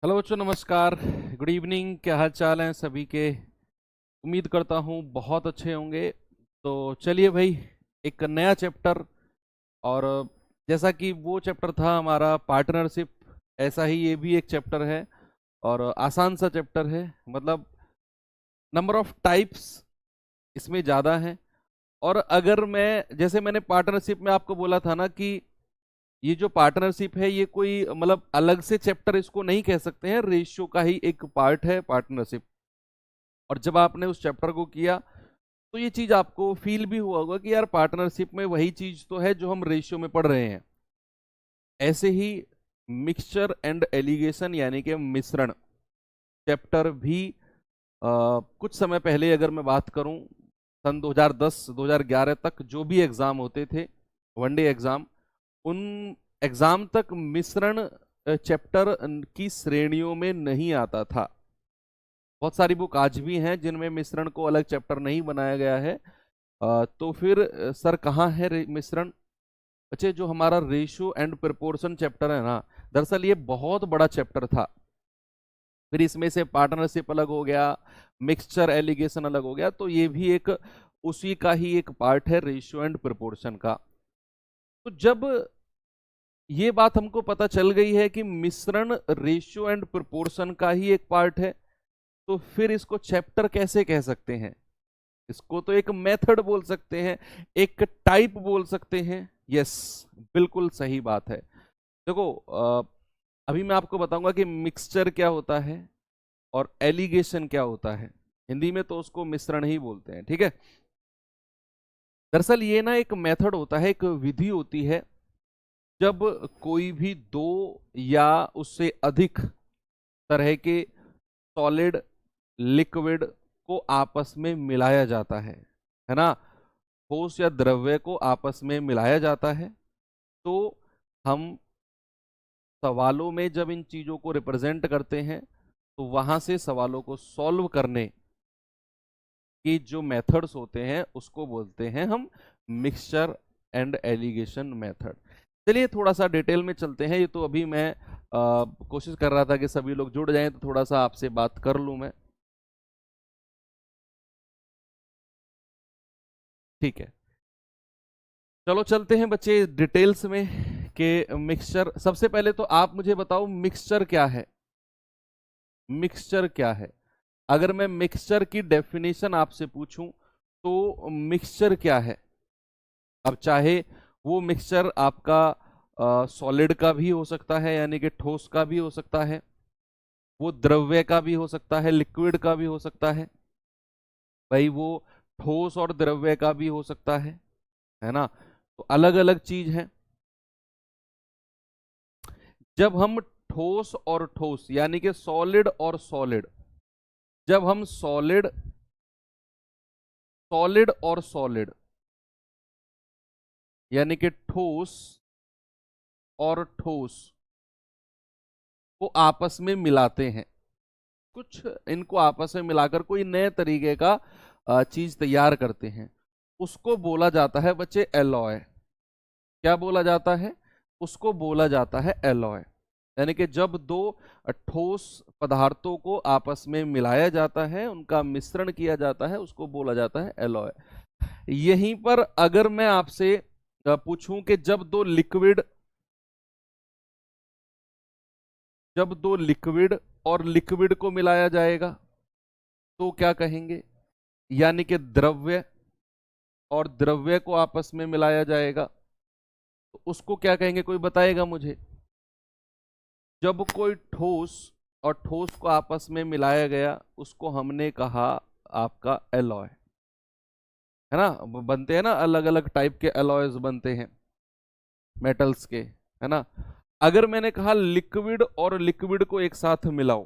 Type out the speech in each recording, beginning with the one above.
Hello बच्चों, नमस्कार। Good evening. क्या हाल चाल हैं सभी के? उम्मीद करता हूँ बहुत अच्छे होंगे। तो चलिए भाई, एक नया चैप्टर। और जैसा कि वो चैप्टर था हमारा पार्टनरशिप, ऐसा ही ये भी एक चैप्टर है। और आसान सा चैप्टर है, मतलब नंबर ऑफ टाइप्स इसमें ज़्यादा हैं। और अगर मैं, जैसे मैंने पार्टनरशिप में आपको बोला था ना कि ये जो पार्टनरशिप है ये कोई मतलब अलग से चैप्टर इसको नहीं कह सकते हैं, रेशियो का ही एक पार्ट है पार्टनरशिप। और जब आपने उस चैप्टर को किया तो ये चीज आपको फील भी हुआ होगा कि यार पार्टनरशिप में वही चीज तो है जो हम रेशियो में पढ़ रहे हैं। ऐसे ही मिक्सचर एंड एलिगेशन यानी कि मिश्रण चैप्टर भी कुछ समय पहले अगर मैं बात करूं, सन 2010-2011 तक जो भी एग्जाम होते थे, वनडे एग्जाम, उन एग्जाम तक मिश्रण चैप्टर की श्रेणियों में नहीं आता था। बहुत सारी बुक आज भी हैं जिनमें मिश्रण को अलग चैप्टर नहीं बनाया गया है। तो फिर सर कहाँ है मिश्रण? बच्चे, जो हमारा रेशियो एंड प्रोपोर्शन चैप्टर है ना, दरअसल ये बहुत बड़ा चैप्टर था। फिर इसमें से पार्टनरशिप अलग हो गया, मिक्सचर एलिगेशन अलग हो गया, तो ये भी एक उसी का ही एक पार्ट है, रेशियो एंड प्रोपोर्शन का। तो जब ये बात हमको पता चल गई है कि मिश्रण रेशियो एंड प्रोपोर्शन का ही एक पार्ट है, तो फिर इसको चैप्टर कैसे कह सकते हैं? इसको तो एक मेथड बोल सकते हैं, एक टाइप बोल सकते हैं। यस, बिल्कुल सही बात है। देखो, अभी मैं आपको बताऊंगा कि मिक्सचर क्या होता है और एलिगेशन क्या होता है। हिंदी में तो उसको मिश्रण ही बोलते हैं, ठीक है। दरअसल ये ना एक मेथड होता है, एक विधि होती है, जब कोई भी दो या उससे अधिक तरह के सॉलिड, लिक्विड को आपस में मिलाया जाता है ना। ठोस या द्रव्य को आपस में मिलाया जाता है। तो हम सवालों में जब इन चीजों को रिप्रेजेंट करते हैं तो वहां से सवालों को सॉल्व करने की जो मेथड्स होते हैं उसको बोलते हैं हम मिक्सचर एंड एलिगेशन मेथड। चलिए थोड़ा सा डिटेल में चलते हैं। ये तो अभी मैं कोशिश कर रहा था कि सभी लोग जुड़ जाएं, तो थोड़ा सा आपसे बात कर लूं मैं। ठीक है, चलो चलते हैं बच्चे डिटेल्स में कि मिक्सचर। सबसे पहले तो आप मुझे बताओ मिक्सचर क्या है? मिक्सचर क्या है? अगर मैं मिक्सचर की डेफिनेशन आपसे पूछूं तो मिक्सचर क्या है? अब चाहे वो मिक्सचर आपका सॉलिड का भी हो सकता है, यानी कि ठोस का भी हो सकता है, वो द्रव्य का भी हो सकता है, लिक्विड का भी हो सकता है। भाई वो ठोस और द्रव्य का भी हो सकता है ना। तो अलग अलग चीज है। जब हम ठोस और ठोस यानी कि सॉलिड और सॉलिड, जब हम सॉलिड, सॉलिड और सॉलिड यानी कि ठोस और ठोस को आपस में मिलाते हैं, कुछ इनको आपस में मिलाकर कोई नए तरीके का चीज तैयार करते हैं, उसको बोला जाता है बच्चे एलॉय। क्या बोला जाता है? उसको बोला जाता है एलॉय। यानी कि जब दो ठोस पदार्थों को आपस में मिलाया जाता है, उनका मिश्रण किया जाता है, उसको बोला जाता है एलॉय। यहीं पर अगर मैं आपसे पूछूं कि जब दो लिक्विड और लिक्विड को मिलाया जाएगा तो क्या कहेंगे? यानी कि द्रव्य और द्रव्य को आपस में मिलाया जाएगा तो उसको क्या कहेंगे? कोई बताएगा मुझे? जब कोई ठोस और ठोस को आपस में मिलाया गया उसको हमने कहा आपका एलॉय, है ना। बनते हैं ना, अलग अलग टाइप के एलॉयज बनते हैं मेटल्स के, है ना। अगर मैंने कहा लिक्विड और लिक्विड को एक साथ मिलाओ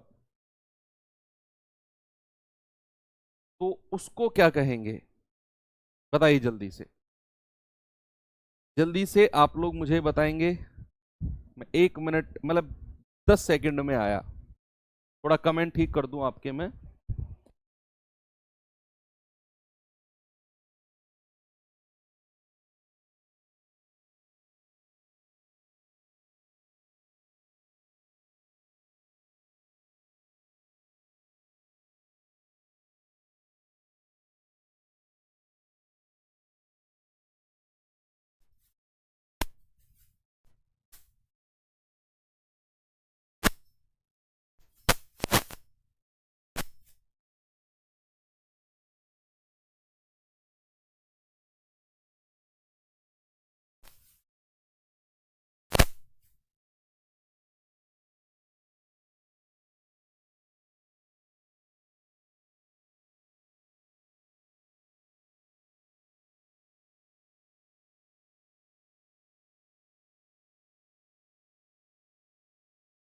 तो उसको क्या कहेंगे? बताइए जल्दी से, जल्दी से आप लोग मुझे बताएंगे। मैं 1 मिनट, मतलब 10 सेकंड में आया। थोड़ा कमेंट ठीक कर दूं आपके में।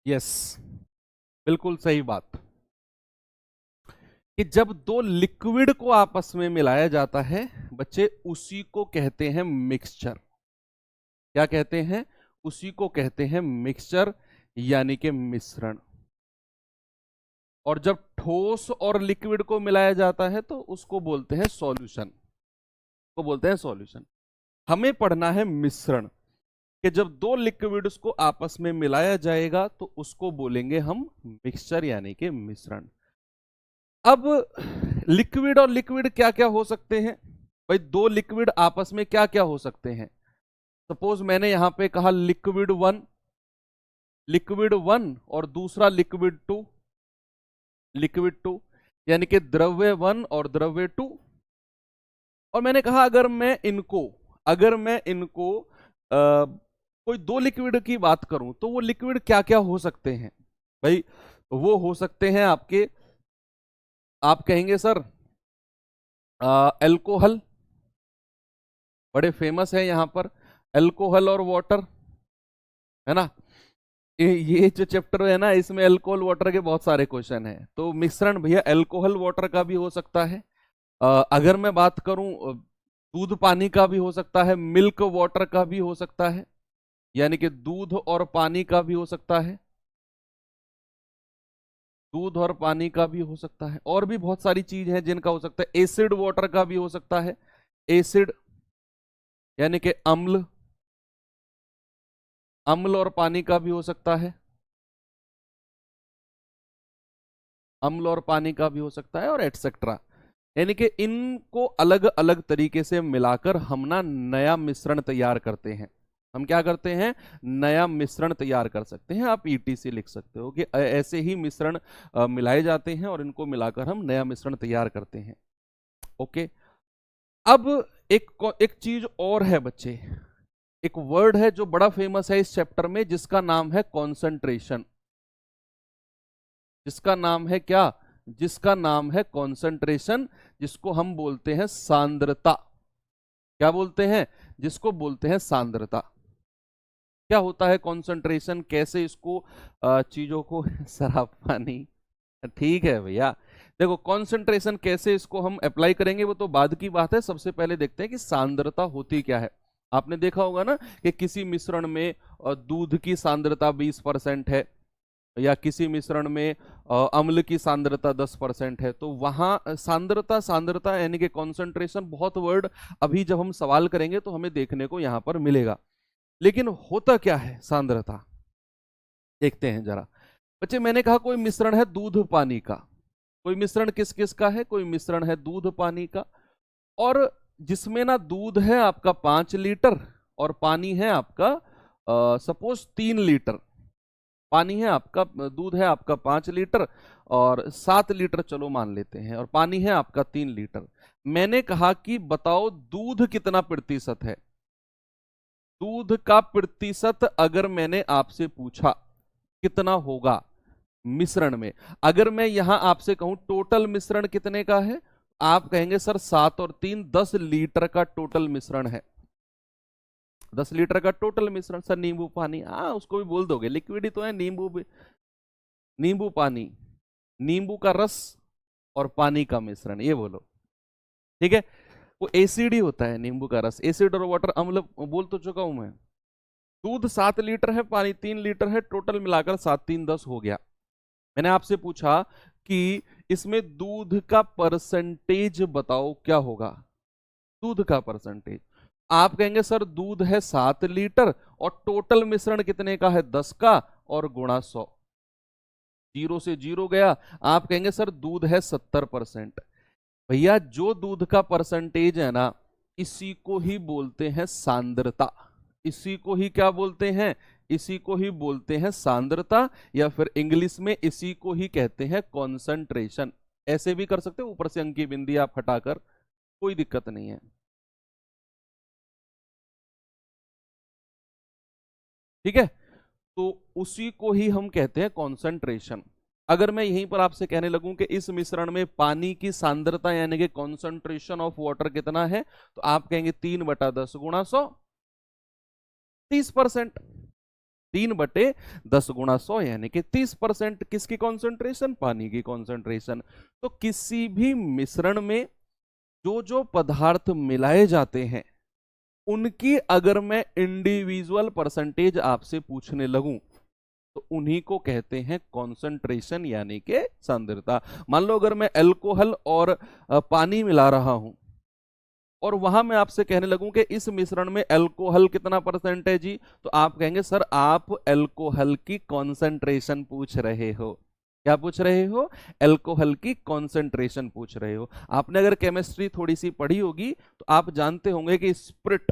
यस, बिल्कुल सही बात, कि जब दो लिक्विड को आपस में मिलाया जाता है बच्चे, उसी को कहते हैं मिक्सचर। क्या कहते हैं? उसी को कहते हैं मिक्सचर, यानी कि मिश्रण। और जब ठोस और लिक्विड को मिलाया जाता है तो उसको बोलते हैं सॉल्यूशन, को बोलते हैं सॉल्यूशन। हमें पढ़ना है मिश्रण, कि जब दो लिक्विड्स को आपस में मिलाया जाएगा तो उसको बोलेंगे हम मिक्सचर, यानी कि मिश्रण। अब लिक्विड और लिक्विड क्या क्या हो सकते हैं भाई? दो लिक्विड आपस में क्या क्या हो सकते हैं? सपोज मैंने यहां पे कहा लिक्विड वन और दूसरा लिक्विड टू, यानी कि द्रव्य वन और द्रव्य टू। और मैंने कहा अगर मैं इनको कोई दो लिक्विड की बात करूं तो वो लिक्विड क्या क्या हो सकते हैं भाई? वो हो सकते हैं आपके, आप कहेंगे सर अल्कोहल, बड़े फेमस है यहां पर, अल्कोहल और वाटर, है ना? ये जो चैप्टर है ना, इसमें अल्कोहल वाटर के बहुत सारे क्वेश्चन हैं। तो मिश्रण भैया अल्कोहल वाटर का भी हो सकता है। अगर मैं बात करूं दूध पानी का भी हो सकता है, मिल्क वाटर का भी हो सकता है, यानी कि दूध और पानी का भी हो सकता है, दूध और पानी का भी हो सकता है। और भी बहुत सारी चीज है जिनका हो सकता है। एसिड वाटर का भी हो सकता है, एसिड यानी कि अम्ल और पानी का भी हो सकता है, अम्ल और पानी का भी हो सकता है, और एटसेट्रा। यानी कि इनको अलग अलग तरीके से मिलाकर हम ना नया मिश्रण तैयार करते हैं। हम क्या करते हैं? नया मिश्रण तैयार कर सकते हैं। आप ईटीसी लिख सकते हो कि ऐसे ही मिश्रण मिलाए जाते हैं और इनको मिलाकर हम नया मिश्रण तैयार करते हैं। ओके, अब एक चीज और है बच्चे, एक वर्ड है जो बड़ा फेमस है इस चैप्टर में, जिसका नाम है कॉन्सेंट्रेशन। जिसका नाम है क्या? जिसका नाम है कॉन्सेंट्रेशन, जिसको हम बोलते हैं सांद्रता। क्या बोलते हैं? जिसको बोलते हैं सांद्रता। क्या होता है कॉन्सेंट्रेशन? कैसे इसको चीजों को शराब पानी, ठीक है भैया। देखो कॉन्सेंट्रेशन कैसे इसको हम अप्लाई करेंगे वो तो बाद की बात है। सबसे पहले देखते हैं कि सांद्रता होती क्या है। आपने देखा होगा ना कि किसी मिश्रण में दूध की सांद्रता 20% है, या किसी मिश्रण में अम्ल की सांद्रता 10% है। तो वहां सांद्रता सांद्रता यानी कि कॉन्सेंट्रेशन, बहुत वर्ड अभी जब हम सवाल करेंगे तो हमें देखने को यहां पर मिलेगा। लेकिन होता क्या है सांद्रता, देखते हैं जरा बच्चे। मैंने कहा कोई मिश्रण है दूध पानी का। कोई मिश्रण किस किस का है? कोई मिश्रण है दूध पानी का, और जिसमें ना दूध है आपका 5 लीटर और पानी है आपका सपोज 3 लीटर। पानी है आपका, दूध है आपका 5 लीटर और 7 लीटर चलो मान लेते हैं, और पानी है आपका 3 लीटर। मैंने कहा कि बताओ दूध कितना प्रतिशत है? दूध का प्रतिशत अगर मैंने आपसे पूछा कितना होगा मिश्रण में, अगर मैं यहां आपसे कहूं टोटल मिश्रण कितने का है, आप कहेंगे सर 7 और 3 10 लीटर का टोटल मिश्रण है। 10 लीटर का टोटल मिश्रण। सर नींबू पानी, हाँ उसको भी बोल दोगे, लिक्विड ही तो है। नींबू पानी, नींबू का रस और पानी का मिश्रण, ये बोलो, ठीक है। वो एसिड ही होता है नींबू का रस, एसिड और वाटर, अम्ल बोल तो चुका हूं मैं। दूध 7 लीटर है, पानी 3 लीटर है, टोटल मिलाकर 7 3 10 हो गया। मैंने आपसे पूछा कि इसमें दूध का परसेंटेज बताओ क्या होगा? दूध का परसेंटेज, आप कहेंगे सर दूध है 7 लीटर और टोटल मिश्रण कितने का है? 10 का, और गुणा 100, 0 से 0 गया। आप कहेंगे सर दूध है 70%। भैया जो दूध का परसेंटेज है ना, इसी को ही बोलते हैं सांद्रता। इसी को ही क्या बोलते हैं? इसी को ही बोलते हैं सांद्रता, या फिर इंग्लिश में इसी को ही कहते हैं कॉन्सेंट्रेशन। ऐसे भी कर सकते हो, ऊपर से अंक की बिंदी आप हटाकर, कोई दिक्कत नहीं है, ठीक है। तो उसी को ही हम कहते हैं कॉन्सेंट्रेशन। अगर मैं यहीं पर आपसे कहने लगूं कि इस मिश्रण में पानी की सांद्रता यानी कि कॉन्सेंट्रेशन ऑफ वाटर कितना है, तो आप कहेंगे 3/10 गुणा 100, 30%। 3/10 गुणा 100 यानी कि 30% किसकी कॉन्सेंट्रेशन, पानी की कॉन्सेंट्रेशन। तो किसी भी मिश्रण में जो जो पदार्थ मिलाए जाते हैं उनकी अगर मैं इंडिविजुअल परसेंटेज आपसे पूछने लगूं तो उन्हीं को कहते हैं कॉन्सेंट्रेशन यानी कि सांद्रता। मान लो अगर मैं अल्कोहल और पानी मिला रहा हूं और वहां मैं आपसे कहने लगूं कि इस मिश्रण में अल्कोहल कितना परसेंट है जी, तो आप कहेंगे सर आप अल्कोहल की कॉन्सेंट्रेशन पूछ रहे हो। क्या पूछ रहे हो? अल्कोहल की कॉन्सेंट्रेशन पूछ रहे हो। आपने अगर केमिस्ट्री थोड़ी सी पढ़ी होगी तो आप जानते होंगे कि स्प्रिट,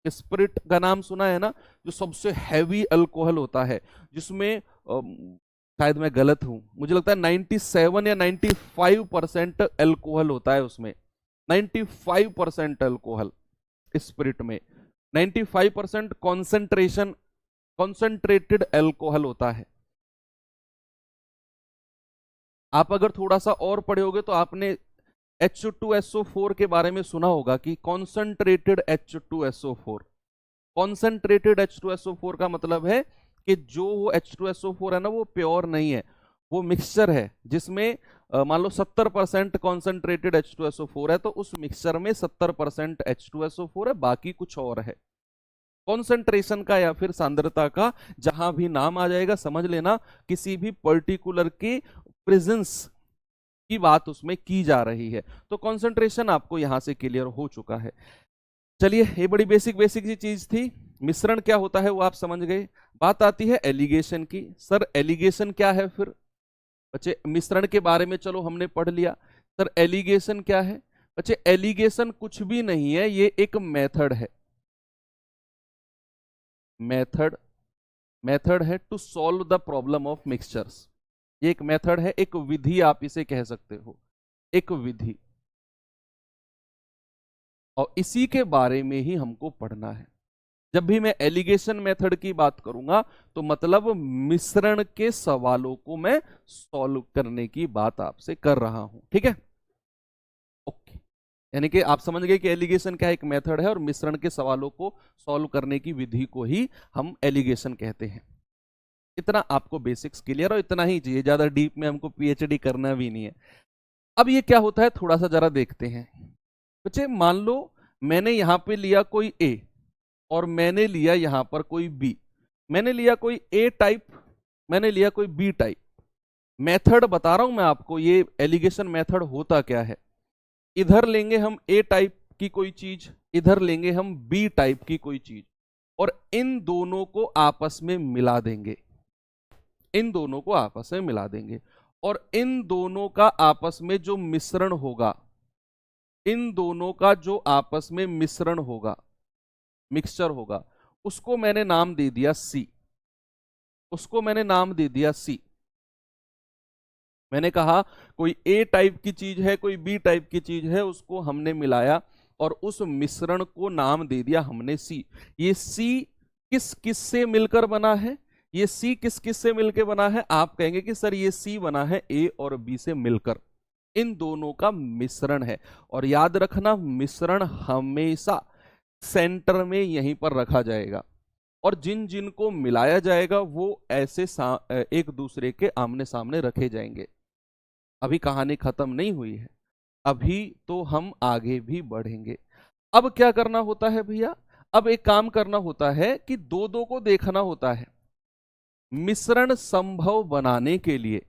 स्प्रिट का नाम सुना है ना, जो सबसे हैवी अल्कोहल होता है, जिसमें शायद मैं गलत हूं, मुझे लगता है 97 या 95% अल्कोहल होता है उसमें। 95% अल्कोहल स्पिरिट में, 95% कॉन्सेंट्रेशन, कॉन्सेंट्रेटेड अल्कोहल होता है। आप अगर थोड़ा सा और पढ़े होगे तो आपने H2SO4 के बारे में सुना होगा कि कॉन्सेंट्रेटेड H2SO4। कॉन्सेंट्रेटेड H2SO4 का मतलब है कि जो वो H2SO4 है ना वो प्योर नहीं है, वो मिक्सचर है जिसमें मान लो 70% कॉन्सेंट्रेटेड H2SO4 है, तो उस मिक्सचर में 70% H2SO4 है, बाकी कुछ और है। कॉन्सेंट्रेशन का या फिर सांद्रता का जहां भी नाम आ जाएगा समझ लेना किसी भी पर्टिकुलर के प्रेजेंस की बात उसमें की जा रही है। तो कॉन्सेंट्रेशन आपको यहां से क्लियर हो चुका है। चलिए, ये बड़ी बेसिक बेसिक सी चीज थी। मिश्रण क्या होता है वो आप समझ गए। बात आती है एलिगेशन की। सर एलिगेशन क्या है? फिर बच्चे मिश्रण के बारे में चलो हमने पढ़ लिया, सर एलिगेशन क्या है? बच्चे एलिगेशन कुछ भी नहीं है, ये एक मेथड है। मेथड, मेथड है to solve the problem of mixtures. ये एक मेथड है, एक विधि आप इसे कह सकते हो, एक विधि। और इसी के बारे में ही हमको पढ़ना है। जब भी मैं एलिगेशन मेथड की बात करूंगा तो मतलब मिश्रण के सवालों को मैं सॉल्व करने की बात आपसे कर रहा हूं, ठीक है? ओके, यानी कि आप समझ गए कि एलिगेशन क्या एक मेथड है और मिश्रण के सवालों को सॉल्व करने की विधि को ही हम एलिगेशन कहते हैं। इतना आपको बेसिक्स क्लियर, और इतना ही चाहिए, ज्यादा डीप में हमको पीएचडी करना भी नहीं है। अब ये क्या होता है थोड़ा सा जरा देखते हैं। बच्चे मान लो मैंने यहां पे लिया कोई ए और मैंने लिया यहां पर कोई बी। मैंने लिया कोई ए टाइप, मैंने लिया कोई बी टाइप। मेथड बता रहा हूं मैं आपको, ये एलिगेशन मेथड होता क्या है। इधर लेंगे हम ए टाइप की कोई चीज, इधर लेंगे हम बी टाइप की कोई चीज, और इन दोनों को आपस में मिला देंगे। इन दोनों को आपस में मिला देंगे और इन दोनों का आपस में जो मिश्रण होगा, इन दोनों का जो आपस में मिश्रण होगा, मिक्सचर होगा, उसको मैंने नाम दे दिया सी। उसको मैंने नाम दे दिया सी। मैंने कहा कोई ए टाइप की चीज है, कोई बी टाइप की चीज है, उसको हमने मिलाया और उस मिश्रण को नाम दे दिया हमने सी। ये सी किस किस से मिलकर बना है? ये सी किस किस से मिलकर बना है? आप कहेंगे कि सर ये सी बना है ए और बी से मिलकर। इन दोनों का मिश्रण है। और याद रखना मिश्रण हमेशा सेंटर में यहीं पर रखा जाएगा और जिन जिन को मिलाया जाएगा वो ऐसे एक दूसरे के आमने सामने रखे जाएंगे। अभी कहानी खत्म नहीं हुई है, अभी तो हम आगे भी बढ़ेंगे। अब क्या करना होता है भैया? अब एक काम करना होता है कि दो दो को देखना होता है। मिश्रण संभव बनाने के लिए,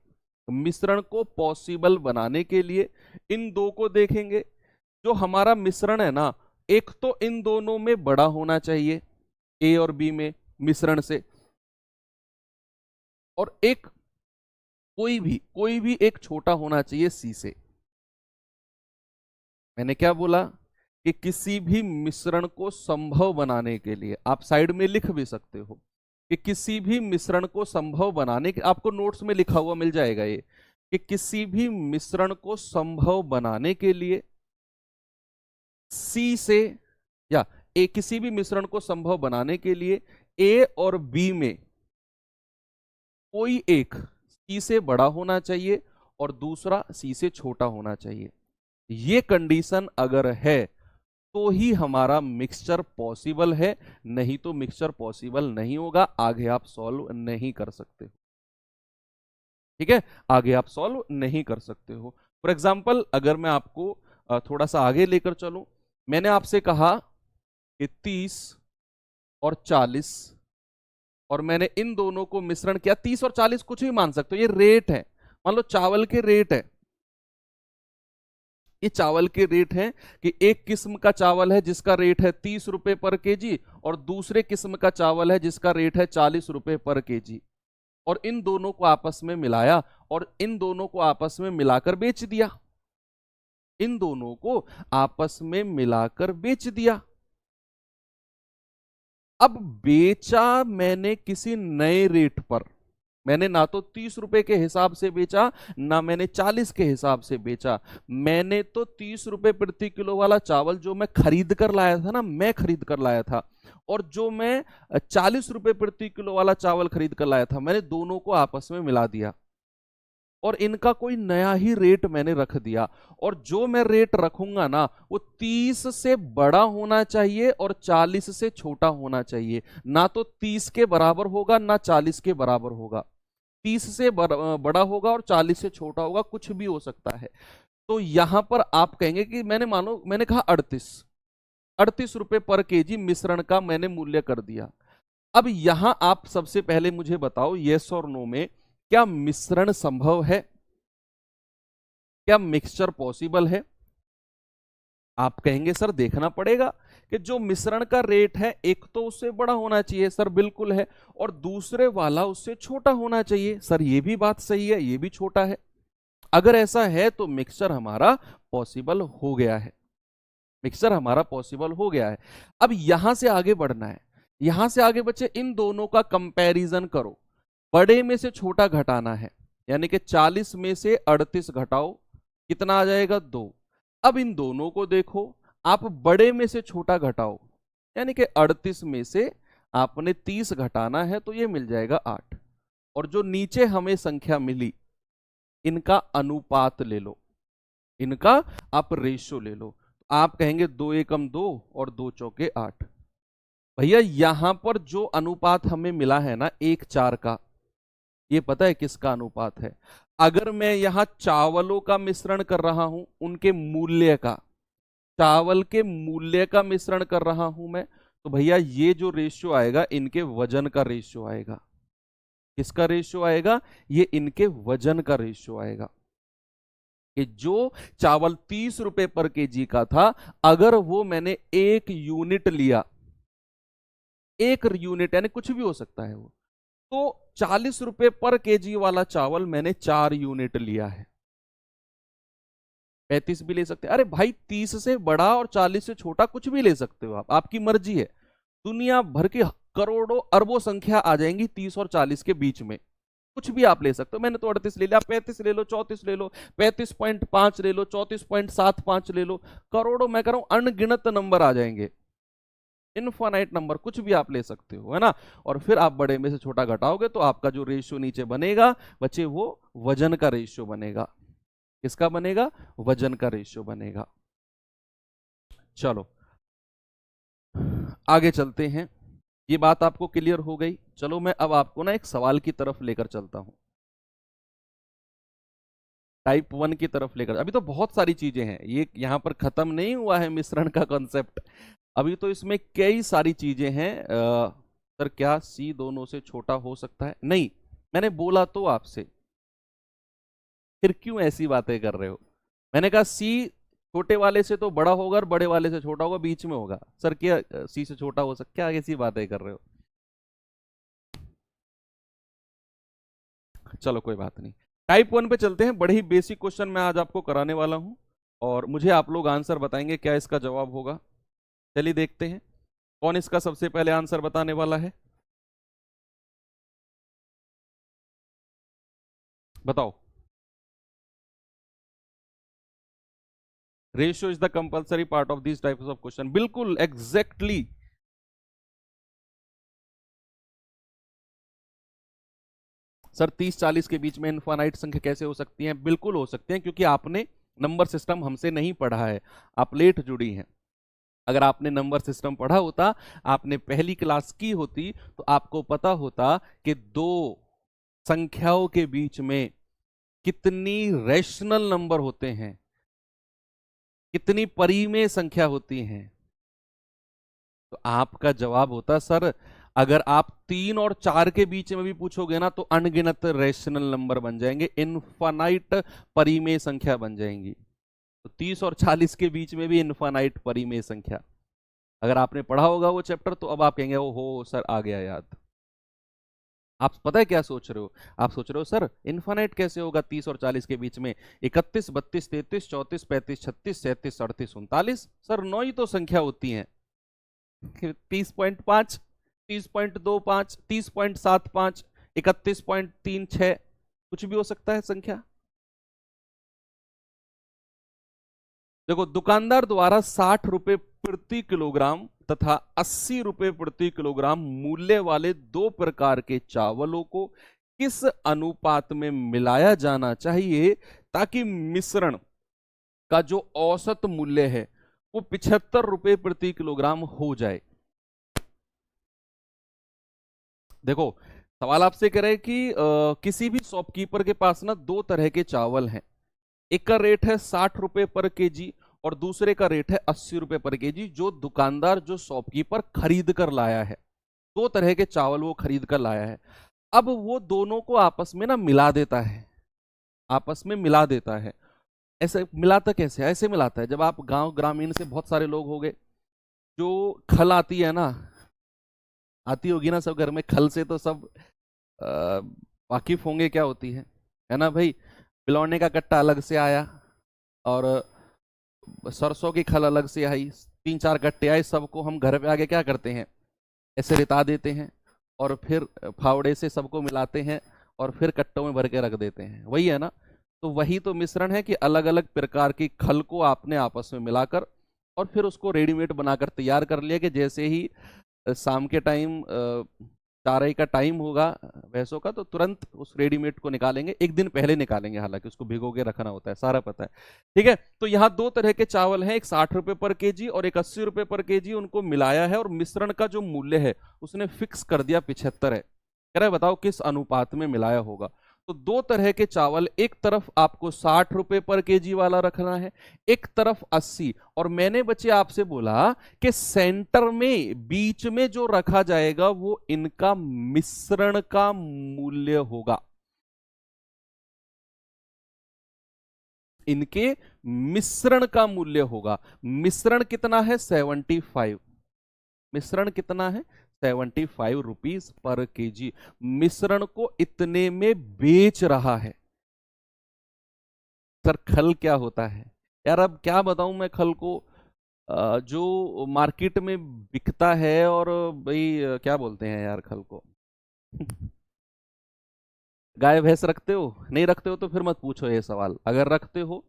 मिश्रण को पॉसिबल बनाने के लिए इन दो को देखेंगे। जो हमारा मिश्रण है ना, एक तो इन दोनों में बड़ा होना चाहिए ए और बी में मिश्रण से, और एक कोई भी एक छोटा होना चाहिए सी से। मैंने क्या बोला कि किसी भी मिश्रण को संभव बनाने के लिए, आप साइड में लिख भी सकते हो कि किसी भी मिश्रण को संभव बनाने के, आपको नोट्स में लिखा हुआ मिल जाएगा ये, कि किसी भी मिश्रण को संभव बनाने के लिए सी से, या किसी भी मिश्रण को संभव बनाने के लिए ए और बी में कोई एक सी से बड़ा होना चाहिए और दूसरा सी से छोटा होना चाहिए। ये कंडीशन अगर है तो ही हमारा मिक्सचर पॉसिबल है, नहीं तो मिक्सचर पॉसिबल नहीं होगा, आगे आप सॉल्व नहीं कर सकते। ठीक है, आगे आप सॉल्व नहीं कर सकते हो। फॉर एग्जाम्पल अगर मैं आपको थोड़ा सा आगे लेकर चलूं, मैंने आपसे कहा कि 30 और 40, और मैंने इन दोनों को मिश्रण किया। 30 और 40 कुछ भी मान सकते हो, ये रेट है, मान लो चावल के रेट है, ये चावल के रेट हैं कि एक किस्म का चावल है जिसका रेट है 30 रुपए पर केजी, और दूसरे किस्म का चावल है जिसका रेट है 40 रुपए पर केजी, और इन दोनों को आपस में मिलाया और इन दोनों को आपस में मिलाकर बेच दिया, इन दोनों को आपस में मिलाकर बेच दिया। अब बेचा मैंने किसी नए रेट पर, मैंने ना तो 30 रुपए के हिसाब से बेचा, ना मैंने 40 के हिसाब से बेचा, मैंने तो 30 रुपए प्रति किलो वाला चावल जो मैं खरीद कर लाया था ना, मैं खरीद कर लाया था, और जो मैं 40 रुपए प्रति किलो वाला चावल खरीद कर लाया था, मैंने दोनों को आपस में मिला दिया और इनका कोई नया ही रेट मैंने रख दिया। और जो मैं रेट रखूंगा ना, वो 30 से बड़ा होना चाहिए और 40 से छोटा होना चाहिए, ना तो 30 के बराबर होगा ना 40 के बराबर होगा। 30 से बड़ा होगा और 40 से छोटा होगा, कुछ भी हो सकता है। तो यहां पर आप कहेंगे कि मैंने कहा 38 रुपए पर केजी मिश्रण का मैंने मूल्य कर दिया। अब यहां आप सबसे पहले मुझे बताओ, यस और नो में, क्या मिश्रण संभव है? क्या मिक्सचर पॉसिबल है? आप कहेंगे सर देखना पड़ेगा कि जो मिश्रण का रेट है एक तो उससे बड़ा होना चाहिए, सर बिल्कुल है, और दूसरे वाला उससे छोटा होना चाहिए, सर ये भी बात सही है, ये भी छोटा है। अगर ऐसा है तो मिक्सचर हमारा पॉसिबल हो गया है, मिक्सचर हमारा पॉसिबल हो गया है। अब यहां से आगे बढ़ना है, यहां से आगे बच्चे इन दोनों का कंपैरिजन करो, बड़े में से छोटा घटाना है, यानी कि 40 में से 38 घटाओ, कितना आ जाएगा 2। अब इन दोनों को देखो, आप बड़े में से छोटा घटाओ, यानी कि 38 में से आपने 30 घटाना है तो ये मिल जाएगा 8, और जो नीचे हमें संख्या मिली इनका अनुपात ले लो, इनका आप रेशियो ले लो। आप कहेंगे 2 एकम 2 और 2 चौके 8। भैया यहां पर जो अनुपात हमें मिला है ना 1:4 का, ये पता है किसका अनुपात है? अगर मैं यहां चावलों का मिश्रण कर रहा हूं, उनके मूल्य का, चावल के मूल्य का मिश्रण कर रहा हूं मैं, तो भैया ये जो रेशियो आएगा इनके वजन का रेशियो आएगा। किसका रेशियो आएगा? ये इनके वजन का रेशियो आएगा। कि जो चावल 30 रुपए पर केजी का था, अगर वो मैंने 1 यूनिट लिया, 1 यूनिट यानी कुछ भी हो सकता है वो, तो 40 रुपए पर केजी वाला चावल मैंने 4 यूनिट लिया है। 35 भी ले सकते हैं, अरे भाई 30 से बड़ा और 40 से छोटा कुछ भी ले सकते हो आप, आपकी मर्जी है। दुनिया भर की करोड़ों अरबों संख्या आ जाएंगी 30 और 40 के बीच में, कुछ भी आप ले सकते हो। मैंने तो 38 ले लिया, 35 ले लो, 34 ले लो, 35.5 ले लो, 34.75 ले लो, करोड़ों, मैं कह रहा हूं अनगिनत नंबर आ जाएंगे, इनफाइनाइट नंबर, कुछ भी आप ले सकते हो, है ना। और फिर आप बड़े में से छोटा घटाओगे तो आपका जो रेशियो नीचे बनेगा बच्चे, वो वजन का रेशियो बनेगा। किसका बनेगा? वजन का रेशियो बनेगा। चलो आगे चलते हैं, ये बात आपको क्लियर हो गई। चलो मैं अब आपको ना एक सवाल की तरफ लेकर चलता हूं, टाइप 1 की तरफ लेकर। अभी तो बहुत सारी चीजें हैं, ये यहां पर खत्म नहीं हुआ है मिश्रण का कॉन्सेप्ट, अभी तो इसमें कई सारी चीजें हैं। सर क्या सी दोनों से छोटा हो सकता है? नहीं, मैंने बोला तो आपसे, फिर क्यों ऐसी बातें कर रहे हो? मैंने कहा सी छोटे वाले से तो बड़ा होगा और बड़े वाले से छोटा होगा, बीच में होगा। सर क्या सी से छोटा हो सकता? क्या ऐसी बातें कर रहे हो? चलो कोई बात नहीं, टाइप 1 पे चलते हैं। बड़े ही बेसिक क्वेश्चन मैं आज आपको कराने वाला हूं, और मुझे आप लोग आंसर बताएंगे क्या इसका जवाब होगा। चलिए देखते हैं कौन इसका सबसे पहले आंसर बताने वाला है। बताओ। Ratio is the compulsory part of this types of question, बिल्कुल एग्जैक्टली। सर 30-40 के बीच में इनफाइनाइट संख्या कैसे हो सकती है? बिल्कुल हो सकती है, क्योंकि आपने नंबर सिस्टम हमसे नहीं पढ़ा है, आप लेट जुड़ी हैं। अगर आपने नंबर सिस्टम पढ़ा होता, आपने पहली क्लास की होती, तो आपको पता होता कि दो संख्याओं के बीच में कितनी रैशनल नंबर होते हैं, कितनी परिमेय संख्या होती हैं। तो आपका जवाब होता सर, अगर आप 3 और 4 के बीच में भी पूछोगे ना तो अनगिनत रैशनल नंबर बन जाएंगे, इनफाइनाइट परिमेय संख्या बन जाएंगी। तो 30 और 40 के बीच में भी इनफाइनाइट परिमेय संख्या, अगर आपने पढ़ा होगा वो चैप्टर तो अब आप कहेंगे ओ हो सर आ गया याद। आप पता है क्या सोच रहे हो? आप सोच रहे हो सर इनफाइनाइट कैसे होगा 30 और 40 के बीच में? 31, 32, 33, 34, 35, 36, 37, 38, 39, सर 9 ही तो संख्या होती हैं। 30.5, 30.25, 30.75, 31.36, कुछ भी हो सकता है संख्या। देखो, दुकानदार द्वारा 60 रुपए प्रति किलोग्राम तथा 80 रुपए प्रति किलोग्राम मूल्य वाले दो प्रकार के चावलों को किस अनुपात में मिलाया जाना चाहिए ताकि मिश्रण का जो औसत मूल्य है वो 75 रुपए प्रति किलोग्राम हो जाए? देखो, सवाल आपसे कह रहे हैं कि किसी भी शॉपकीपर के पास ना दो तरह के चावल हैं। एक का रेट है 60 रुपए पर केजी और दूसरे का रेट है 80 रुपए पर केजी, जो दुकानदार जो शॉपकीपर खरीद कर लाया है। दो तरह के चावल वो खरीद कर लाया है। अब वो दोनों को आपस में ना मिला देता है, आपस में मिला देता है। ऐसे मिलाता कैसे? ऐसे मिलाता है, जब आप गांव ग्रामीण से बहुत सारे लोग हो गए, जो खल आती है ना, आती होगी ना सब घर में, खल से तो सब वाकिफ होंगे क्या होती है ना भाई। बिलौने का कट्टा अलग से आया और सरसों की खल अलग से आई, 3-4 कट्टे आए, सबको हम घर पे आके क्या करते हैं, ऐसे रिता देते हैं और फिर फावड़े से सबको मिलाते हैं और फिर कट्टों में भर के रख देते हैं, वही है ना। तो वही तो मिश्रण है कि अलग अलग प्रकार की खल को आपने आपस में मिलाकर और फिर उसको रेडीमेड बनाकर तैयार कर लिया कि जैसे ही शाम के टाइम चाराई का टाइम होगा भैंसों का, तो तुरंत उस रेडीमेड को निकालेंगे। एक दिन पहले निकालेंगे, हालांकि उसको भिगो के रखना होता है, सारा पता है। ठीक है, तो यहाँ दो तरह के चावल हैं, एक 60 रुपए पर केजी और एक 80 रुपए पर केजी। उनको मिलाया है और मिश्रण का जो मूल्य है उसने फिक्स कर दिया 75 है। कह रहा है बताओ किस अनुपात में मिलाया होगा। तो दो तरह के चावल, एक तरफ आपको 60 रुपए पर केजी वाला रखना है, एक तरफ 80। और मैंने बच्चे आपसे बोला कि सेंटर में बीच में जो रखा जाएगा वो इनका मिश्रण का मूल्य होगा, इनके मिश्रण का मूल्य होगा। मिश्रण कितना है? 75। मिश्रण कितना है? 75 रुपीज पर केजी। मिश्रण को इतने में बेच रहा है। सर खल क्या होता है यार? अब क्या बताऊं मैं खल को, जो मार्केट में बिकता है। और भाई क्या बोलते हैं यार खल को? गाय भैंस रखते हो? नहीं रखते हो तो फिर मत पूछो ये सवाल। अगर रखते हो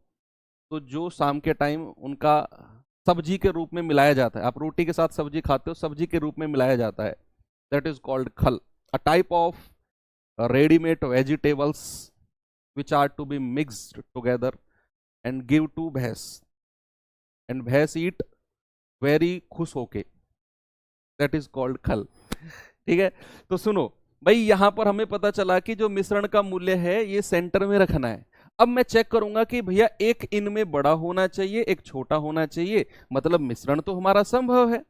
तो जो शाम के टाइम उनका सब्जी के रूप में मिलाया जाता है, आप रोटी के साथ सब्जी खाते हो, सब्जी के रूप में मिलाया जाता है, दैट इज कॉल्ड खल। A type of readymade vegetables which are to be mixed together and give to भैंस, एंड भैंस ईट वेरी खुश होके, दैट इज कॉल्ड खल। ठीक है, तो सुनो भाई, यहां पर हमें पता चला कि जो मिश्रण का मूल्य है ये सेंटर में रखना है। अब मैं चेक करूंगा कि भैया एक इनमें बड़ा होना चाहिए, एक छोटा होना चाहिए, मतलब मिश्रण तो हमारा संभव है,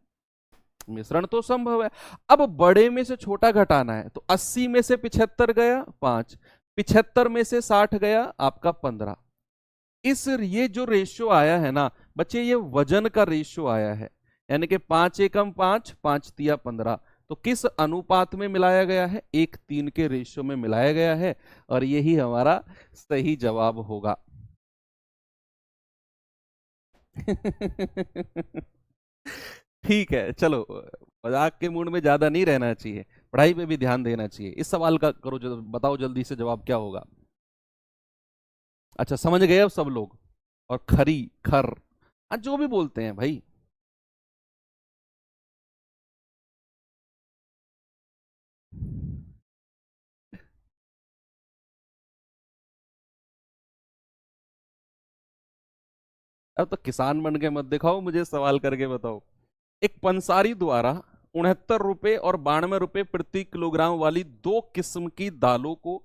मिश्रण तो संभव है। अब बड़े में से छोटा घटाना है, तो 80 में से 75 गया 5, 75 में से 60 गया आपका 15। इस ये जो रेशियो आया है ना बच्चे, ये वजन का रेशियो आया है, यानी कि 5 एकम 5, 5 तिया 15। तो किस अनुपात में मिलाया गया है? 1:3 के रेशियो में मिलाया गया है, और यही हमारा सही जवाब होगा। ठीक है, चलो, मजाक के मूड में ज्यादा नहीं रहना चाहिए, पढ़ाई पे भी ध्यान देना चाहिए। इस सवाल का करो, जो बताओ जल्दी से जवाब क्या होगा। अच्छा, समझ गए अब सब लोग? और खरी, खर, जो भी बोलते हैं भाई। अब तो किसान बन के मत दिखाओ मुझे, सवाल करके बताओ। एक पंसारी द्वारा 69 रुपए और 92 रुपए प्रति किलोग्राम वाली दो किस्म की दालों को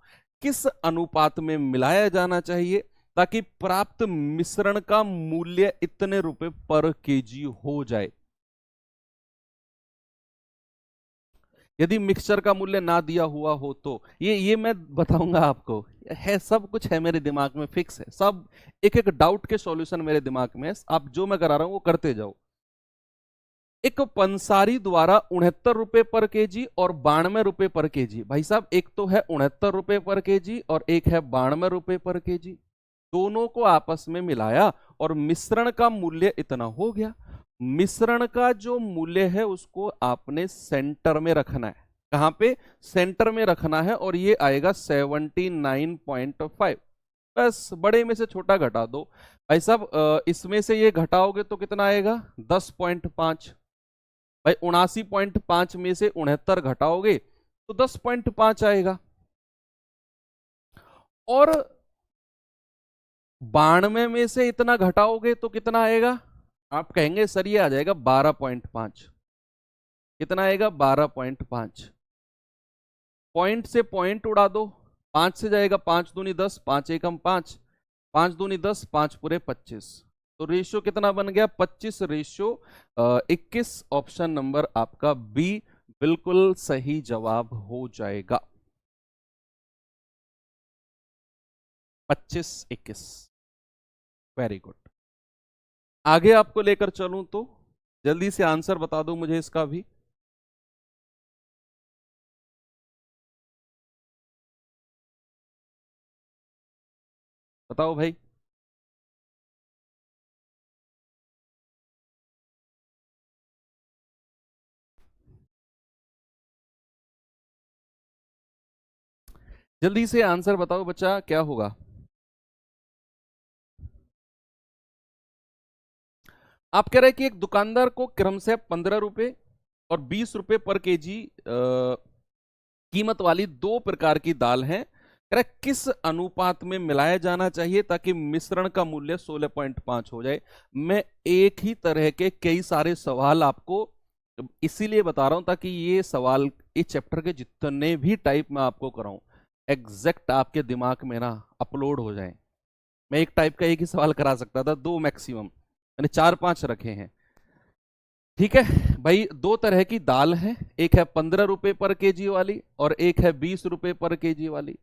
किस अनुपात में मिलाया जाना चाहिए ताकि प्राप्त मिश्रण का मूल्य इतने रुपए पर केजी हो जाए। यदि मिक्सचर का मूल्य ना दिया हुआ हो तो ये मैं बताऊंगा आपको, है सब कुछ है मेरे दिमाग में फिक्स है सब, एक एक डाउट के सॉल्यूशन मेरे दिमाग में है, आप जो मैं करा रहा हूं वो करते जाओ। एक पंसारी द्वारा 69 रुपए पर केजी और 92 रुपए पर केजी, भाई साहब एक तो है 69 रुपए पर केजी और एक है 92 रुपए पर केजी, दोनों को आपस में मिलाया और मिश्रण का मूल्य इतना हो गया। मिश्रण का जो मूल्य है उसको आपने सेंटर में रखना है। कहां पे? सेंटर में रखना है और ये आएगा 79.5। बस बड़े में से छोटा घटा दो भाई साहब, इसमें से ये घटाओगे तो कितना आएगा? 10.5। भाई 79.5 में से 69 घटाओगे तो 10.5 आएगा, और 92 में से इतना घटाओगे तो कितना आएगा? आप कहेंगे सर ये आ जाएगा 12.5। कितना आएगा? 12.5। पॉइंट से पॉइंट उड़ा दो, 5 से जाएगा 5 दूनी 10, 5 एकम 5, 5 दूनी 10, 5 पूरे 25, तो रेशियो कितना बन गया? 25:21। ऑप्शन नंबर आपका बी बिल्कुल सही जवाब हो जाएगा, 25:21। Very good. आगे आपको लेकर चलूं तो जल्दी से आंसर बता दो मुझे इसका भी। बताओ भाई। जल्दी से आंसर बताओ बच्चा, क्या होगा? आप कह रहे हैं कि एक दुकानदार को क्रमशः 15 रुपए और 20 रुपए पर केजी कीमत वाली दो प्रकार की दाल है, कह रहा है किस अनुपात में मिलाया जाना चाहिए ताकि मिश्रण का मूल्य 16.5 हो जाए। मैं एक ही तरह के कई सारे सवाल आपको इसीलिए बता रहा हूं ताकि ये सवाल इस चैप्टर के जितने भी टाइप में आपको कराऊं एग्जैक्ट आपके दिमाग में ना अपलोड हो जाए। मैं एक टाइप का एक ही सवाल करा सकता था, दो मैक्सिमम, मैंने 4-5 रखे हैं। ठीक है भाई, दो तरह की दाल है, एक है 15 रुपए पर केजी वाली और एक है 20 रुपए पर केजी वाली,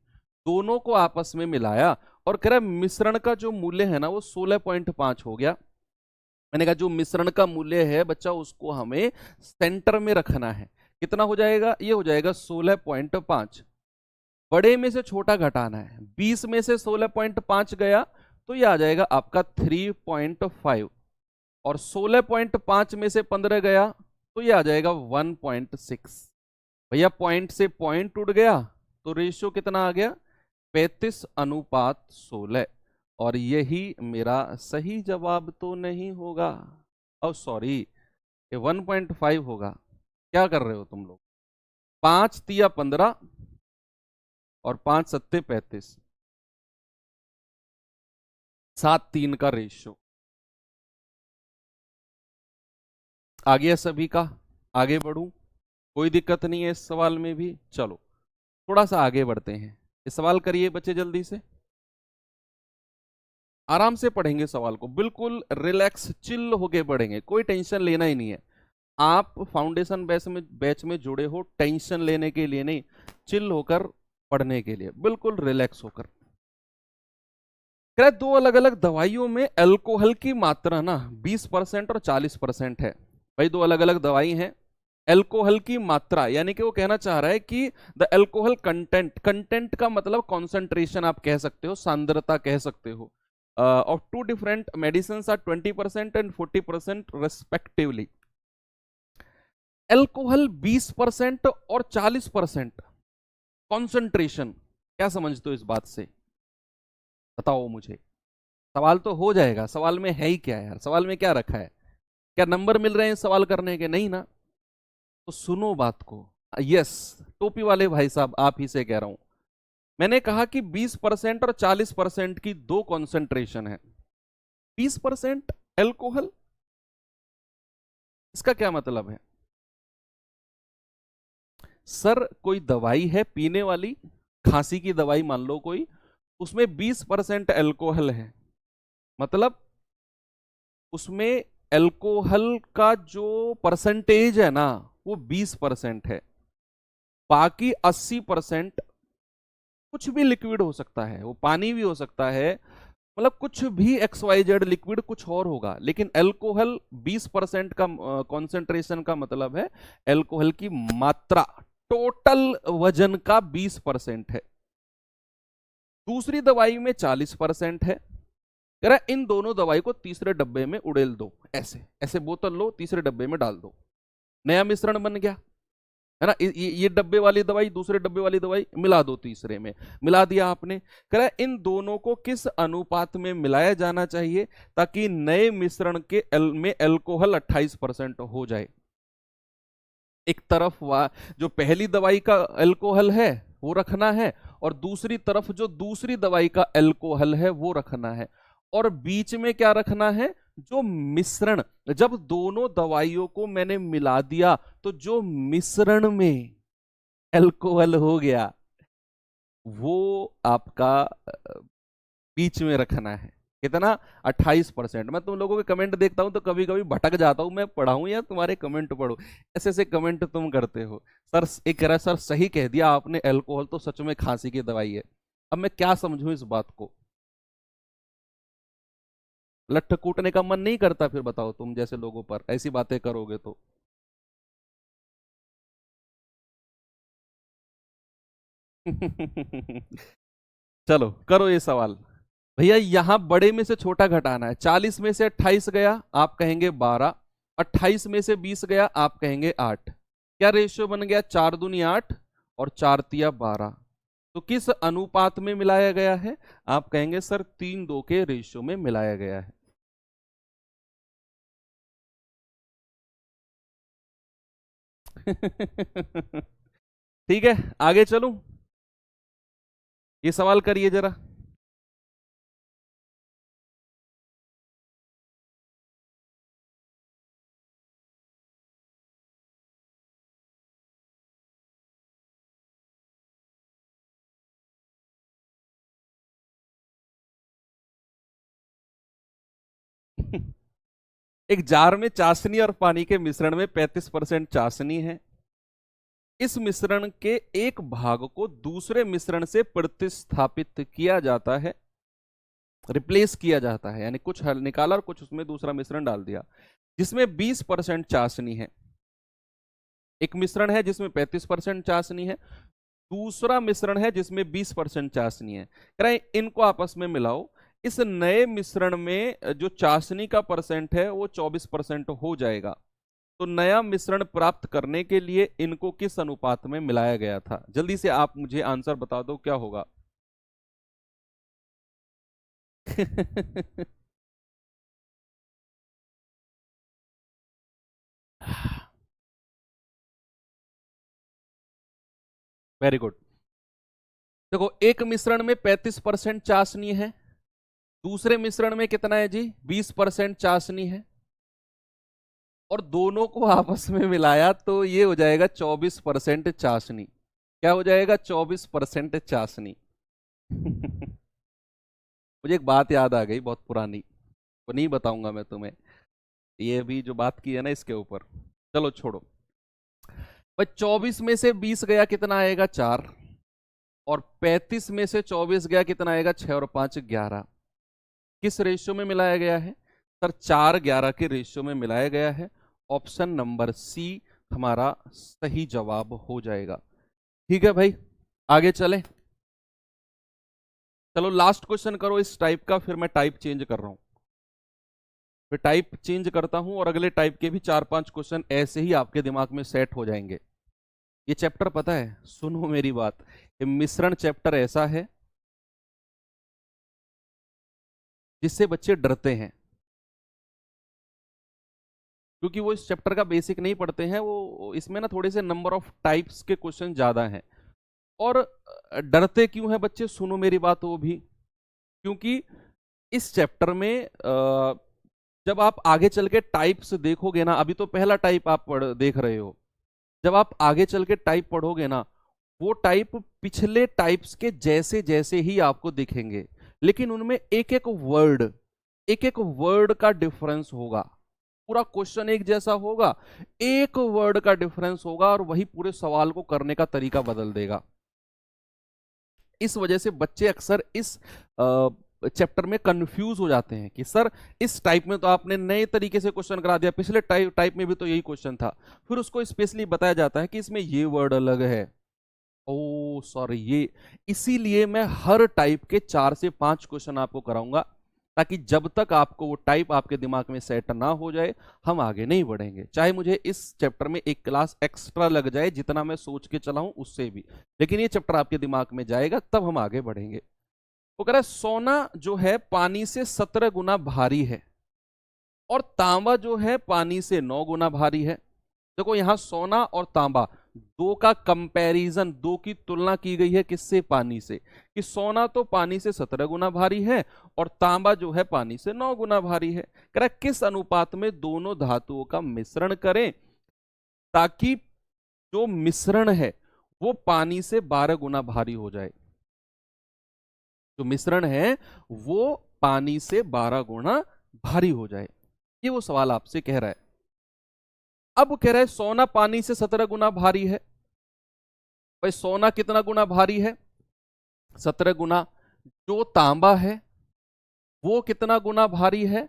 दोनों को आपस में मिलाया और कह रहा मिश्रण का जो मूल्य है ना वो 16.5 हो गया। मैंने कहा जो मिश्रण का मूल्य है बच्चा उसको हमें सेंटर में रखना है। कितना हो जाएगा? ये हो जाएगा 16.5। बड़े में से छोटा घटाना है, 20 में से 16.5 गया तो ये आ जाएगा आपका 3.5, और 16.5 में से 15 गया तो ये आ जाएगा 1.6। भैया पॉइंट से पॉइंट उड़ गया तो रेशियो कितना आ गया? 35:16, और यही मेरा सही जवाब तो नहीं होगा। और सॉरी, ये 1.5 होगा। क्या कर रहे हो तुम लोग? 5 तिया 15 और 5 सत्ते 35, 7:3 का रेशियो आ गया सभी का। आगे बढ़ूं? कोई दिक्कत नहीं है इस सवाल में भी। चलो थोड़ा सा आगे बढ़ते हैं। ये सवाल करिए बच्चे जल्दी से, आराम से पढ़ेंगे सवाल को, बिल्कुल रिलैक्स चिल होके पढ़ेंगे, कोई टेंशन लेना ही नहीं है। आप फाउंडेशन बैच में जुड़े हो टेंशन लेने के लिए नहीं, चिल होकर पढ़ने के लिए, बिल्कुल रिलैक्स होकर। दो अलग अलग दवाइयों में अल्कोहल की मात्रा ना 20% और 40% है। भाई दो अलग अलग दवाई हैं, अल्कोहल की मात्रा यानी कि वो कहना चाह रहा है कि द अल्कोहल कंटेंट, कंटेंट का मतलब कॉन्सेंट्रेशन आप कह सकते हो, सांद्रता कह सकते हो, of two different medicine are 20% and 40% respectively. Alcohol 20% और 40% कॉन्सेंट्रेशन, क्या समझते हो इस बात से? बताओ मुझे। सवाल तो हो जाएगा, सवाल में है ही क्या यार, सवाल में क्या रखा है? क्या नंबर मिल रहे हैं सवाल करने के? नहीं ना। तो सुनो बात को। यस, टोपी वाले भाई साहब आप ही से कह रहा हूं। मैंने कहा कि 20% और 40% की दो कॉन्सेंट्रेशन है। 20% अल्कोहल, इसका क्या मतलब है? सर कोई दवाई है पीने वाली, खांसी की दवाई मान लो कोई, उसमें 20% एल्कोहल है, मतलब उसमें एल्कोहल का जो परसेंटेज है ना वो 20% है, बाकी 80% कुछ भी लिक्विड हो सकता है, वो पानी भी हो सकता है, मतलब कुछ भी XYZ लिक्विड कुछ और होगा, लेकिन अल्कोहल 20% का कॉन्सेंट्रेशन का मतलब है अल्कोहल की मात्रा टोटल वजन का 20% है। दूसरी दवाई में 40% है। कह रहा इन दोनों दवाई को तीसरे डब्बे में उड़ेल दो, ऐसे ऐसे बोतल लो तीसरे डब्बे में डाल दो, नया मिश्रण बन गया है ना। ये डब्बे वाली दवाई दूसरे डब्बे वाली दवाई मिला दो तीसरे में, मिला दिया आपने। कह रहा इन दोनों को किस अनुपात में मिलाया जाना चाहिए ताकि नए मिश्रण के में अल्कोहल 28% हो जाए। एक तरफ जो पहली दवाई का अल्कोहल है वो रखना है, और दूसरी तरफ जो दूसरी दवाई का अल्कोहल है वो रखना है, और बीच में क्या रखना है, जो मिश्रण, जब दोनों दवाइयों को मैंने मिला दिया तो जो मिश्रण में अल्कोहल हो गया वो आपका बीच में रखना है। कितना? 28%। मैं तुम लोगों के कमेंट देखता हूं तो कभी कभी भटक जाता हूं, मैं पढ़ाऊं या तुम्हारे कमेंट पढ़ो, ऐसे ऐसे कमेंट तुम करते हो। सर एक कह रहा सर सही कह दिया आपने, अल्कोहल तो सच में खांसी की दवाई है। अब मैं क्या समझूं इस बात को? लठ कूटने का मन नहीं करता फिर बताओ, तुम जैसे लोगों पर ऐसी बातें करोगे तो। चलो करो ये सवाल। भैया यहां बड़े में से छोटा घटाना है, 40 में से 28 गया आप कहेंगे 12, 28 में से 20 गया आप कहेंगे 8। क्या रेशियो बन गया? 4 दूनी 8 और 4 तिया 12। तो किस अनुपात में मिलाया गया है? आप कहेंगे सर 3:2 के रेशियो में मिलाया गया है। ठीक है, आगे चलूं? ये सवाल करिए जरा। एक जार में चाशनी और पानी के मिश्रण में 35% चाशनी है। इस मिश्रण के एक भाग को दूसरे मिश्रण से प्रतिस्थापित किया जाता है, रिप्लेस किया जाता है, यानी कुछ हल निकाला और कुछ उसमें दूसरा मिश्रण डाल दिया, जिसमें 20% चाशनी है। एक मिश्रण है जिसमें 35% चाशनी है, दूसरा मिश्रण है जिसमें 20% चाशनी है। कह रहे हैं इनको आपस में मिलाओ, इस नए मिश्रण में जो चाशनी का परसेंट है वो 24% हो जाएगा। तो नया मिश्रण प्राप्त करने के लिए इनको किस अनुपात में मिलाया गया था? जल्दी से आप मुझे आंसर बता दो क्या होगा। Very good. देखो एक मिश्रण में 35% चाशनी है, दूसरे मिश्रण में कितना है जी? 20% चाशनी है, और दोनों को आपस में मिलाया तो ये हो जाएगा 24% चाशनी। क्या हो जाएगा? 24% चाशनी। मुझे एक बात याद आ गई बहुत पुरानी, वो नहीं बताऊंगा मैं तुम्हें, ये अभी जो बात की है ना इसके ऊपर। चलो छोड़ो भाई, 24 में से 20 गया कितना आएगा? 4। और 35 में से 24 गया कितना आएगा? 6 और 5 11। किस रेशियो में मिलाया गया है? सर 4:11 के रेशियो में मिलाया गया है। ऑप्शन नंबर सी हमारा सही जवाब हो जाएगा। ठीक है भाई, आगे चलें। चलो लास्ट क्वेश्चन करो इस टाइप का, फिर मैं टाइप चेंज कर रहा हूं, फिर टाइप चेंज करता हूं और अगले टाइप के भी 4-5 क्वेश्चन ऐसे ही आपके दिमाग में सेट हो जाएंगे। ये चैप्टर पता है, सुनो मेरी बात, ये मिश्रण चैप्टर ऐसा है जिससे बच्चे डरते हैं, क्योंकि वो इस चैप्टर का बेसिक नहीं पढ़ते हैं, वो इसमें ना थोड़े से नंबर ऑफ टाइप्स के क्वेश्चन ज्यादा हैं। और डरते क्यों हैं बच्चे? सुनो मेरी बात, वो भी क्योंकि इस चैप्टर में जब आप आगे चल के टाइप्स देखोगे ना, अभी तो पहला टाइप आप देख रहे हो, जब आप आगे चल के टाइप पढ़ोगे ना, वो टाइप पिछले टाइप्स के जैसे जैसे ही आपको दिखेंगे, लेकिन उनमें एक एक वर्ड का डिफरेंस होगा। पूरा क्वेश्चन एक जैसा होगा, एक वर्ड का डिफरेंस होगा, और वही पूरे सवाल को करने का तरीका बदल देगा। इस वजह से बच्चे अक्सर इस चैप्टर में कंफ्यूज हो जाते हैं कि सर इस टाइप में तो आपने नए तरीके से क्वेश्चन करा दिया, पिछले टाइप में भी तो यही क्वेश्चन था। फिर उसको स्पेशली बताया जाता है कि इसमें ये वर्ड अलग है, ओ सॉरी ये, इसीलिए मैं हर टाइप के 4 से 5 क्वेश्चन आपको कराऊंगा, ताकि जब तक आपको वो टाइप आपके दिमाग में सेट ना हो जाए हम आगे नहीं बढ़ेंगे। चाहे मुझे इस चैप्टर में एक क्लास एक्स्ट्रा लग जाए, जितना मैं सोच के चला हूं उससे भी, लेकिन ये चैप्टर आपके दिमाग में जाएगा तब हम आगे बढ़ेंगे। वो कह रहा है सोना जो है पानी से 17 गुना भारी है, और तांबा जो है पानी से 9 गुना भारी है। देखो यहां सोना और तांबा दो का कंपैरिजन, दो की तुलना की गई है किससे? पानी से, कि सोना तो पानी से 17 गुना भारी है और तांबा जो है पानी से 9 गुना भारी है। कह रहा किस अनुपात में दोनों धातुओं का मिश्रण करें ताकि जो मिश्रण है वो पानी से 12 गुना भारी हो जाए। जो मिश्रण है वो पानी से 12 गुना भारी हो जाए, ये वो सवाल आपसे कह रहा है। अब कह रहा है सोना पानी से 17 गुना भारी है। भाई सोना कितना गुना भारी है? 17 गुना। जो तांबा है वो कितना गुना भारी है?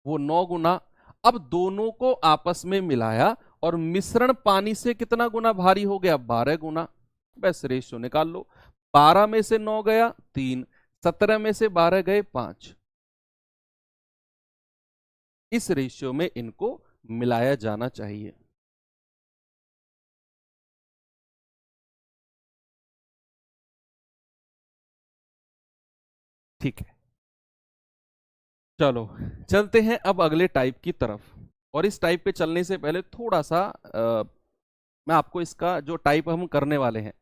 वो 9 गुना। अब दोनों को आपस में मिलाया और मिश्रण पानी से कितना गुना भारी हो गया? 12 गुना। बस रेशियो निकाल लो। 12 में से 9 गया 3, 17 में से 12 गए 5। इस रेशियो में इनको मिलाया जाना चाहिए। ठीक है, चलो चलते हैं अब अगले टाइप की तरफ। और इस टाइप पे चलने से पहले थोड़ा सा मैं आपको इसका जो टाइप हम करने वाले हैं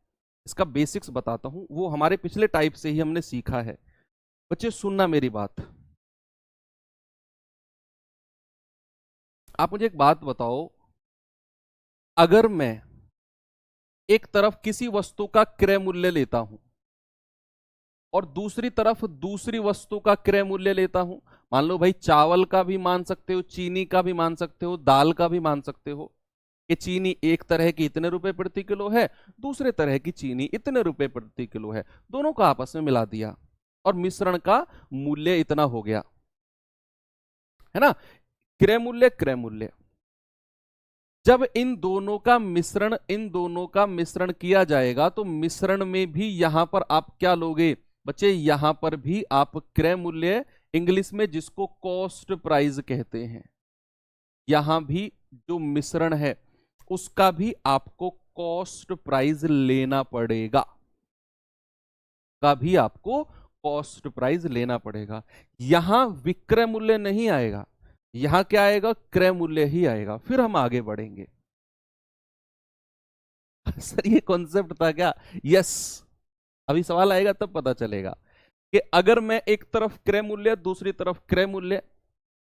इसका बेसिक्स बताता हूं। वो हमारे पिछले टाइप से ही हमने सीखा है। बच्चे सुनना मेरी बात। आप मुझे एक बात बताओ, अगर मैं एक तरफ किसी वस्तु का क्रय मूल्य लेता हूं और दूसरी तरफ दूसरी वस्तु का क्रय मूल्य लेता हूं, मान लो भाई चावल का भी मान सकते हो, चीनी का भी मान सकते हो, दाल का भी मान सकते हो, कि चीनी एक तरह की इतने रुपए प्रति किलो है, दूसरे तरह की चीनी इतने रुपए प्रति किलो है, दोनों को आपस में मिला दिया और मिश्रण का मूल्य इतना हो गया, है ना? क्रय मूल्य। जब इन दोनों का मिश्रण किया जाएगा तो मिश्रण में भी यहां पर आप क्या लोगे बच्चे? यहां पर भी आप क्रय मूल्य, इंग्लिश में जिसको कॉस्ट प्राइस कहते हैं, यहां भी जो मिश्रण है उसका भी आपको कॉस्ट प्राइस लेना पड़ेगा, का भी आपको कॉस्ट प्राइस लेना पड़ेगा। यहां विक्रय मूल्य नहीं आएगा, यहां क्या आएगा? क्रय मूल्य ही आएगा। फिर हम आगे बढ़ेंगे। सर ये कॉन्सेप्ट था क्या? यस, अभी सवाल आएगा तब पता चलेगा कि अगर मैं एक तरफ क्रय मूल्य दूसरी तरफ क्रय मूल्य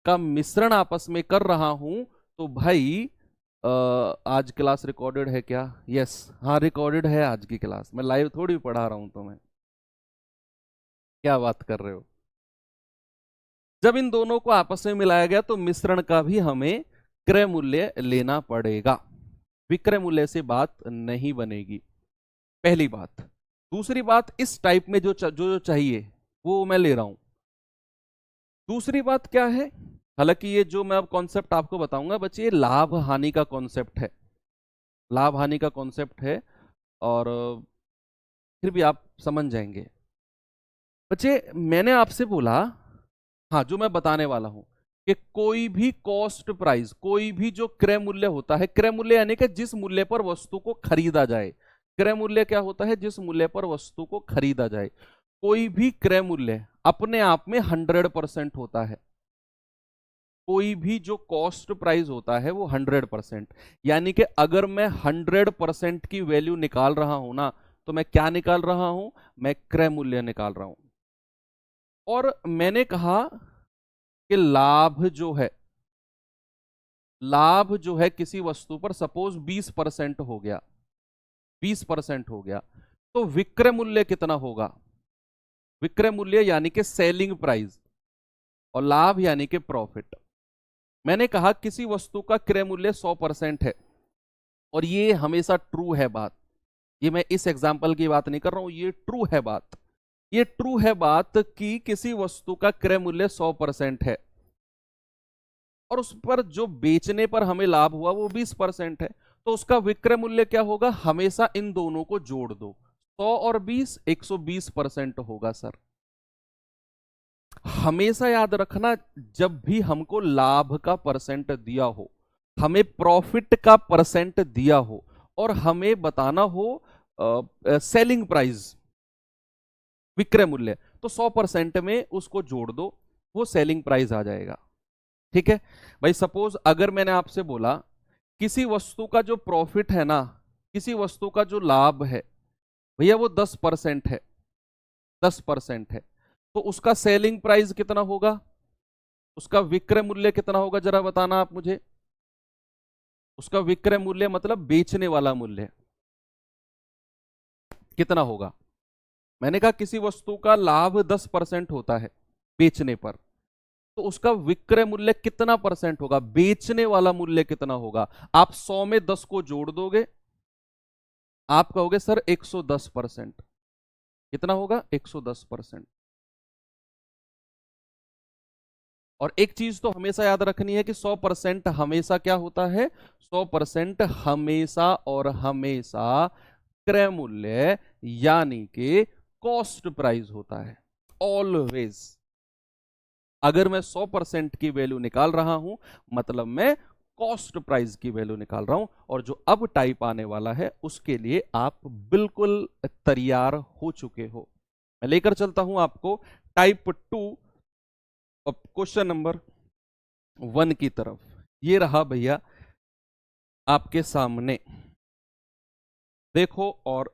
का मिश्रण आपस में कर रहा हूं तो भाई आज क्लास रिकॉर्डेड है क्या? यस, हाँ रिकॉर्डेड है आज की क्लास। मैं लाइव थोड़ी पढ़ा रहा हूं तुम्हें, क्या बात कर रहे हो? जब इन दोनों को आपस में मिलाया गया तो मिश्रण का भी हमें क्रय मूल्य लेना पड़ेगा, विक्रय मूल्य से बात नहीं बनेगी। पहली बात। दूसरी बात, इस टाइप में जो चाहिए वो मैं ले रहा हूं। दूसरी बात क्या है? हालांकि ये जो मैं अब कॉन्सेप्ट आपको बताऊंगा बच्चे, ये लाभ हानि का कॉन्सेप्ट है, लाभ हानि का कॉन्सेप्ट है, और फिर भी आप समझ जाएंगे। बच्चे मैंने आपसे बोला, हाँ जो मैं बताने वाला हूं कि कोई भी कॉस्ट प्राइस, कोई भी जो क्रय मूल्य होता है, क्रय मूल्य यानी कि जिस मूल्य पर वस्तु को खरीदा जाए, क्रय मूल्य क्या होता है? जिस मूल्य पर वस्तु को खरीदा जाए। कोई भी क्रय मूल्य अपने आप में 100% होता है। कोई भी जो कॉस्ट प्राइस होता है वो 100%, यानी कि अगर मैं 100% की वैल्यू निकाल रहा हूं ना, तो मैं क्या निकाल रहा हूं? मैं क्रय मूल्य निकाल रहा हूं। और मैंने कहा कि लाभ जो है लाभ जो है किसी वस्तु पर सपोज 20% हो गया, 20% हो गया, तो विक्रय मूल्य कितना होगा? विक्रय मूल्य यानी कि सेलिंग प्राइस, और लाभ यानी कि प्रॉफिट। मैंने कहा किसी वस्तु का क्रय मूल्य 100% है, और ये हमेशा ट्रू है बात, ये मैं इस एग्जाम्पल की बात नहीं कर रहा हूं, ये ट्रू है बात, ये ट्रू है बात कि किसी वस्तु का क्रय मूल्य 100% है और उस पर जो बेचने पर हमें लाभ हुआ वो 20% है, तो उसका विक्रय मूल्य क्या होगा? हमेशा इन दोनों को जोड़ दो, 100 और 20 120% होगा सर। हमेशा याद रखना, जब भी हमको लाभ का परसेंट दिया हो, हमें प्रॉफिट का परसेंट दिया हो और हमें बताना हो सेलिंग प्राइस, विक्रय मूल्य, तो 100% में उसको जोड़ दो, वो सेलिंग प्राइस आ जाएगा। ठीक है भाई, सपोज अगर मैंने आपसे बोला किसी वस्तु का जो प्रॉफिट है ना, किसी वस्तु का जो लाभ है भैया वो 10% है, 10% है, तो उसका सेलिंग प्राइस कितना होगा? उसका विक्रय मूल्य कितना होगा जरा बताना आप मुझे। उसका विक्रय मूल्य मतलब बेचने वाला मूल्य कितना होगा? मैंने कहा किसी वस्तु का लाभ 10% होता है बेचने पर, तो उसका विक्रय मूल्य कितना परसेंट होगा? बेचने वाला मूल्य कितना होगा? आप 100 में 10 को जोड़ दोगे, आप कहोगे सर 110%। कितना होगा? 110%। और एक चीज तो हमेशा याद रखनी है कि 100% हमेशा क्या होता है? 100% हमेशा और हमेशा क्रय मूल्य यानी कि कॉस्ट प्राइस होता है, ऑलवेज। अगर मैं 100% की वैल्यू निकाल रहा हूं मतलब मैं कॉस्ट प्राइस की वैल्यू निकाल रहा हूं, और जो अब टाइप आने वाला है उसके लिए आप बिल्कुल तैयार हो चुके हो। मैं लेकर चलता हूं आपको टाइप 2 क्वेश्चन नंबर 1 की तरफ। ये रहा भैया आपके सामने, देखो और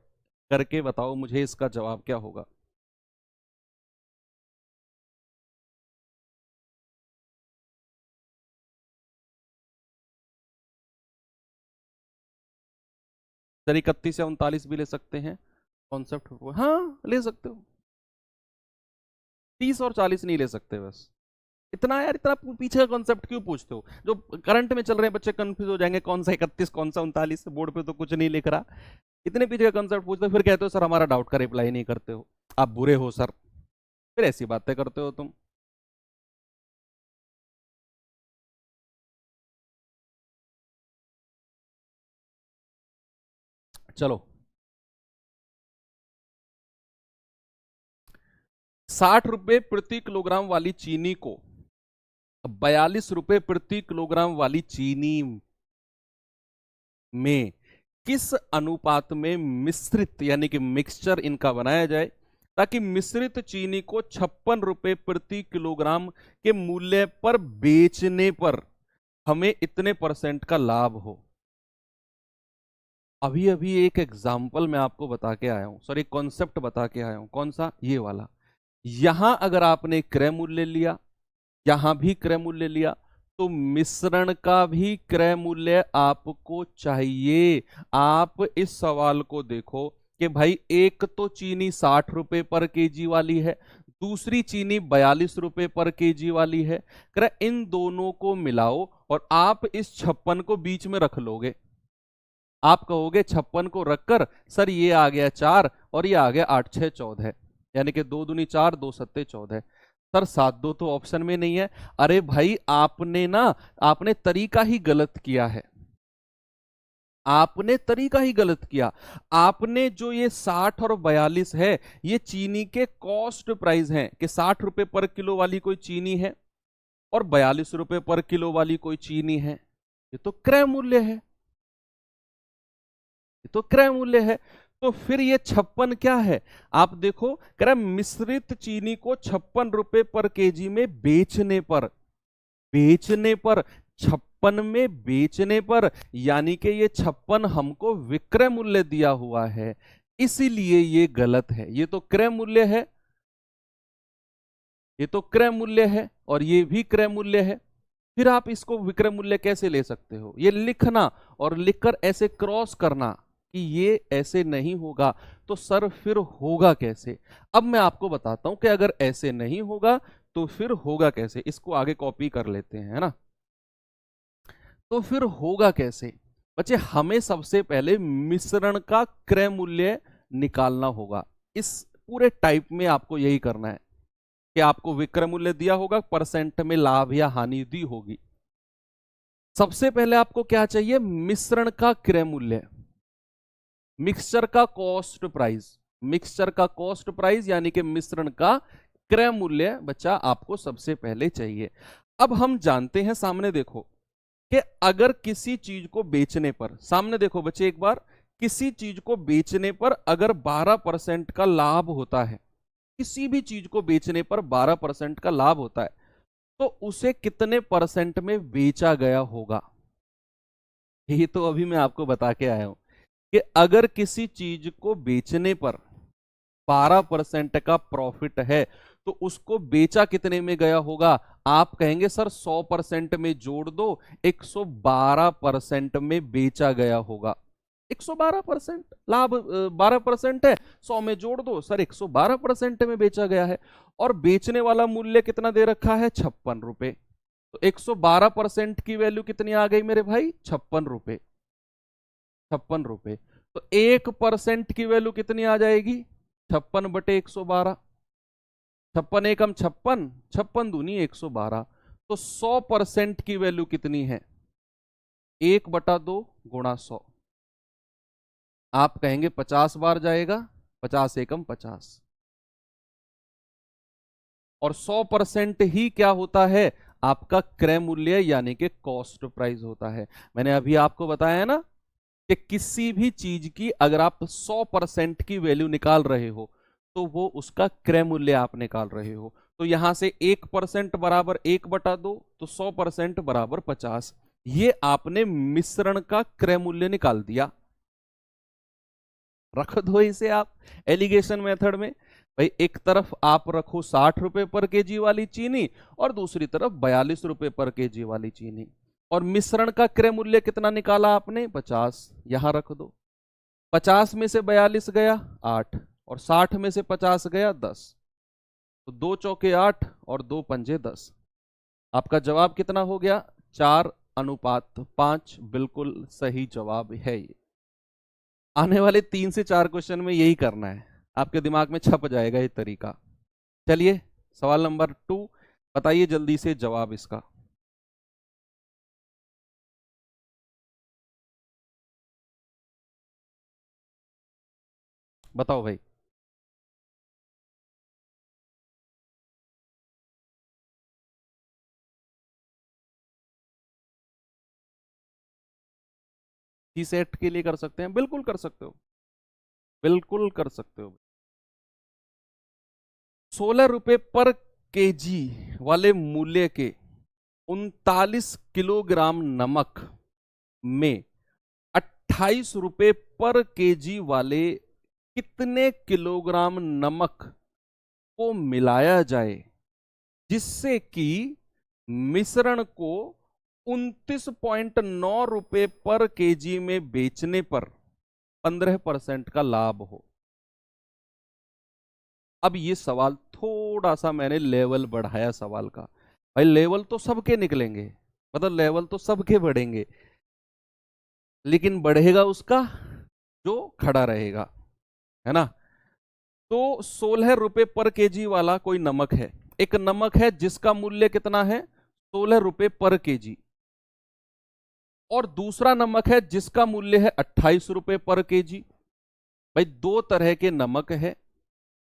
करके बताओ मुझे इसका जवाब क्या होगा। सर 31 या 39 भी ले सकते हैं, कॉन्सेप्ट हाँ ले सकते हो, 30 और 40 नहीं ले सकते बस। इतना यार, इतना पीछे का कॉन्सेप्ट क्यों पूछते हो? जो करंट में चल रहे हैं बच्चे कंफ्यूज हो जाएंगे, कौन सा 31 कौन सा 39, बोर्ड पे तो कुछ नहीं लिख रहा। इतने पीछे का कॉन्सेप्ट पूछते हो, फिर कहते हो सर हमारा डाउट का रिप्लाई नहीं करते हो, आप बुरे हो सर, फिर ऐसी बातें करते हो तुम। चलो, 60 रुपए प्रति किलोग्राम वाली चीनी को 42 रुपए प्रति किलोग्राम वाली चीनी में किस अनुपात में मिश्रित यानी कि मिक्सचर इनका बनाया जाए ताकि मिश्रित चीनी को 56 रुपए प्रति किलोग्राम के मूल्य पर बेचने पर हमें इतने परसेंट का लाभ हो। अभी अभी एक एग्जाम्पल मैं आपको बता के आया हूं, सॉरी कॉन्सेप्ट बता के आया हूं, कौन सा? ये वाला। यहां अगर आपने क्रय मूल्य लिया, यहां भी क्रय मूल्य लिया, तो मिश्रण का भी क्रय मूल्य आपको चाहिए। आप इस सवाल को देखो कि भाई एक तो चीनी 60 रुपए पर केजी वाली है, दूसरी चीनी 42 रुपए पर केजी वाली है। इन दोनों को मिलाओ और आप इस 56 को बीच में रख लोगे। आप कहोगे 56 को रखकर सर ये आ गया 4 और ये आ गया 8 6 14, यानी कि 2 दूनी 4 2 सत्ते 14। सर 7 2 तो ऑप्शन में नहीं है। अरे भाई आपने तरीका ही गलत किया है, आपने तरीका ही गलत किया। आपने जो ये 60 और 42 है ये चीनी के कॉस्ट प्राइस हैं कि 60 रुपए पर किलो वाली कोई चीनी है और 42 रुपए पर किलो वाली कोई चीनी है, ये तो क्रय मूल्य है, ये तो क्रय मूल्य है। तो फिर ये 56 क्या है? आप देखो, क्रय मिश्रित चीनी को 56 रुपए पर केजी में बेचने पर, 56 में बेचने पर, यानी कि ये 56 हमको विक्रय मूल्य दिया हुआ है, इसीलिए ये गलत है। ये तो क्रय मूल्य है, ये तो क्रय मूल्य है और ये भी क्रय मूल्य है, फिर आप इसको विक्रय मूल्य कैसे ले सकते हो, ये लिखना और लिखकर ऐसे क्रॉस करना कि ये ऐसे नहीं होगा, तो सर फिर होगा कैसे। अब मैं आपको बताता हूं कि अगर ऐसे नहीं होगा तो फिर होगा कैसे। इसको आगे कॉपी कर लेते हैं, है ना। तो फिर होगा कैसे बच्चे, हमें सबसे पहले मिश्रण का क्रय मूल्य निकालना होगा। इस पूरे टाइप में आपको यही करना है कि आपको विक्रय मूल्य दिया होगा, परसेंट में लाभ या हानि दी होगी। सबसे पहले आपको क्या चाहिए, मिश्रण का क्रय मूल्य, मिक्सचर का कॉस्ट प्राइस, मिक्सचर का कॉस्ट प्राइस यानी कि मिश्रण का क्रय मूल्य बच्चा आपको सबसे पहले चाहिए। अब हम जानते हैं, सामने देखो कि अगर किसी चीज को बेचने पर, सामने देखो बच्चे एक बार, किसी चीज को बेचने पर अगर 12% का लाभ होता है, किसी भी चीज को बेचने पर 12% का लाभ होता है, तो उसे कितने परसेंट में बेचा गया होगा। ये तो अभी मैं आपको बता के आया हूं कि अगर किसी चीज को बेचने पर 12% का प्रॉफिट है तो उसको बेचा कितने में गया होगा। आप कहेंगे सर 100% में जोड़ दो, 112% में बेचा गया होगा। 112% लाभ, 12% है, 100 में जोड़ दो सर, 112% में बेचा गया है। और बेचने वाला मूल्य कितना दे रखा है, 56 रुपए। तो 112% की वैल्यू कितनी आ गई मेरे भाई, 56 रुपए, 56 रुपए। तो 1% की वैल्यू कितनी आ जाएगी, 56/112, 56 एकम 56, 56 दूनी 112। तो 100% की वैल्यू कितनी है, 1/2 गुणा 100। आप कहेंगे 50 बार जाएगा, 50 एकम 50। और 100% ही क्या होता है, आपका क्रय मूल्य यानी कि कॉस्ट प्राइस होता है। मैंने अभी आपको बताया ना कि किसी भी चीज की अगर आप 100% की वैल्यू निकाल रहे हो तो वो उसका क्रय मूल्य आप निकाल रहे हो। तो यहां से 1% बराबर 1/2, तो 100% बराबर 50। ये आपने मिश्रण का क्रय मूल्य निकाल दिया। रख दो इसे आप एलिगेशन मेथड में। भाई एक तरफ आप रखो 60 रुपए पर केजी वाली चीनी और दूसरी तरफ 42 रुपए पर केजी वाली चीनी। और मिश्रण का क्रय मूल्य कितना निकाला आपने, 50, यहां रख दो। 50 में से 42 गया 8, और 60 में से 50 गया 10। तो 2 चौके 8 और 2 पंजे 10। आपका जवाब कितना हो गया, 4:5। बिल्कुल सही जवाब है ये। आने वाले 3 से 4 क्वेश्चन में यही करना है, आपके दिमाग में छप जाएगा ये तरीका। चलिए सवाल नंबर 2, बताइए जल्दी से जवाब इसका। बताओ भाई। सी सेट के लिए कर सकते हैं, बिल्कुल कर सकते हो, बिल्कुल कर सकते हो। 16 रुपए पर केजी वाले मूल्य के 39 किलोग्राम नमक में 28 रुपए पर केजी वाले कितने किलोग्राम नमक को मिलाया जाए जिससे कि मिश्रण को 29.9 रुपए पर केजी में बेचने पर 15% का लाभ हो। अब ये सवाल थोड़ा सा मैंने लेवल बढ़ाया सवाल का। भाई लेवल तो सबके निकलेंगे, मतलब लेवल तो सबके बढ़ेंगे, लेकिन बढ़ेगा उसका जो खड़ा रहेगा, है ना। तो 16 रुपए पर केजी वाला कोई नमक है, एक नमक है जिसका मूल्य कितना है, 16 रुपए पर केजी। और दूसरा नमक है जिसका मूल्य है 28 रुपए पर केजी। भाई दो तरह के नमक है।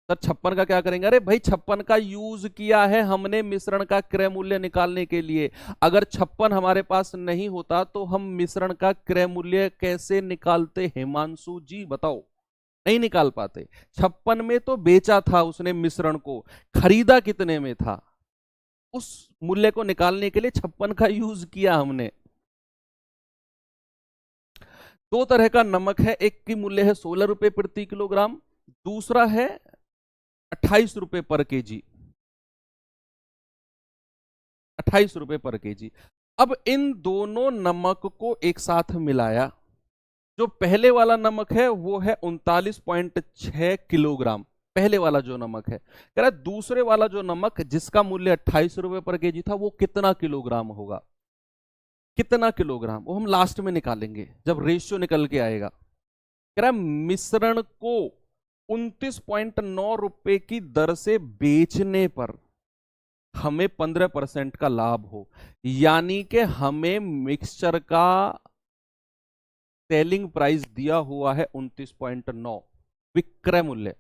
सर 56 का क्या करेंगे, अरे भाई 56 का यूज किया है हमने मिश्रण का क्रय मूल्य निकालने के लिए। अगर 56 हमारे पास नहीं होता तो हम मिश्रण का क्रय मूल्य कैसे निकालते, हिमांशु जी बताओ। नहीं निकाल पाते। 56 में तो बेचा था उसने मिश्रण को, खरीदा कितने में था, उस मूल्य को निकालने के लिए 56 का यूज किया हमने। दो तरह का नमक है, एक की मूल्य है 16 रुपए प्रति किलोग्राम, दूसरा है 28 रुपए पर केजी, 28 रुपए पर केजी। अब इन दोनों नमक को एक साथ मिलाया। जो पहले वाला नमक है वो है 39.6 किलोग्राम, पहले वाला जो नमक है। कह रहा है दूसरे वाला जो नमक जिसका मूल्य 28 रुपए पर केजी था वो कितना किलोग्राम होगा, कितना किलोग्राम, वो हम लास्ट में निकालेंगे जब रेशियो निकल के आएगा। कह रहा है मिश्रण को 29.9 रुपए की दर से बेचने पर हमें 15% का लाभ हो, यानी कि हमें मिक्सचर का सेलिंग प्राइस दिया हुआ है 29.9 विक्रय मूल्य,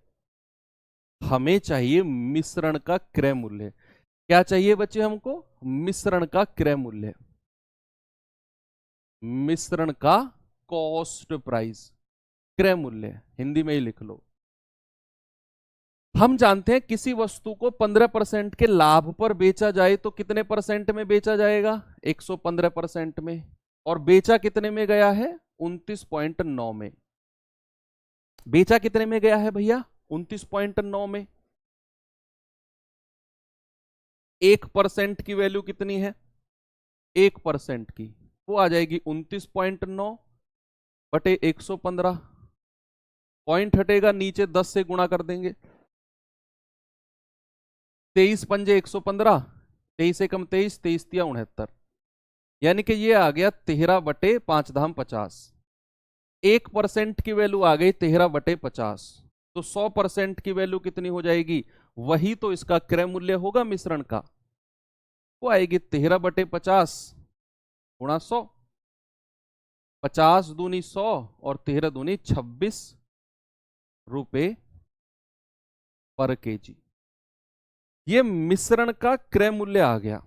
हमें चाहिए मिश्रण का क्रय मूल्य। क्या चाहिए बच्चे हमको, मिश्रण का क्रय मूल्य, मिश्रण का कॉस्ट प्राइस, क्रय मूल्य हिंदी में ही लिख लो। हम जानते हैं किसी वस्तु को 15% के लाभ पर बेचा जाए तो कितने परसेंट में बेचा जाएगा, 115% में, और बेचा कितने में गया है, 29.9 में। बेचा कितने में गया है भैया, 29.9 में। 1% की वैल्यू कितनी है, 1% की, वो आ जाएगी 29.9 बटे 115, पॉइंट हटेगा नीचे, 10 से गुणा कर देंगे, 23 पंजे 115, 23 एकम 23, 23 तिया 69, यानी कि ये आ गया 13 बटे 5 धाम 50। 1% की वैल्यू आ गई 13 बटे 50, तो 100% की वैल्यू कितनी हो जाएगी, वही तो इसका क्रय मूल्य होगा मिश्रण का, वो आएगी 13 बटे 50 गुणा 100, 50 दूनी 100 और 13 दूनी 26 रुपए पर केजी। ये मिश्रण का क्रय मूल्य आ गया।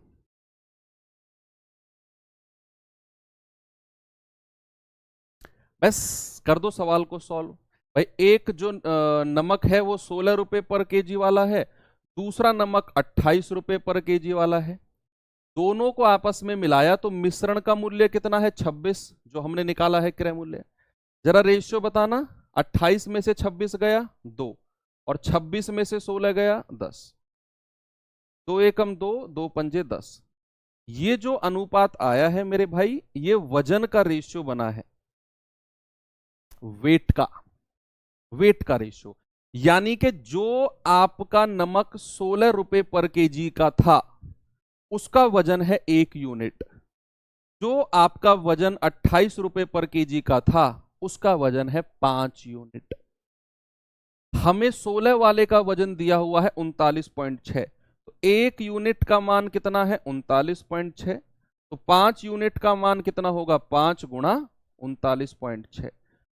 बस कर दो सवाल को सॉल्व। भाई एक जो नमक है वो 16 रुपए पर केजी वाला है, दूसरा नमक 28 रुपए पर केजी वाला है। दोनों को आपस में मिलाया तो मिश्रण का मूल्य कितना है, 26, जो हमने निकाला है क्रय मूल्य। जरा रेशियो बताना, 28 में से 26 गया 2 और 26 में से 16 गया 10, 2 एकम 2, 2 पंजे 10। ये जो अनुपात आया है मेरे भाई, ये वजन का रेशियो बना है, वेट का, वेट का रेशियो। यानी कि जो आपका नमक 16 रुपए पर केजी का था उसका वजन है 1 यूनिट, जो आपका वजन 28 रुपए पर केजी का था उसका वजन है 5 यूनिट। हमें 16 वाले का वजन दिया हुआ है 39.6, तो 1 यूनिट का मान कितना है, 39.6, तो 5 यूनिट का मान कितना होगा, 5 गुणा 39.6,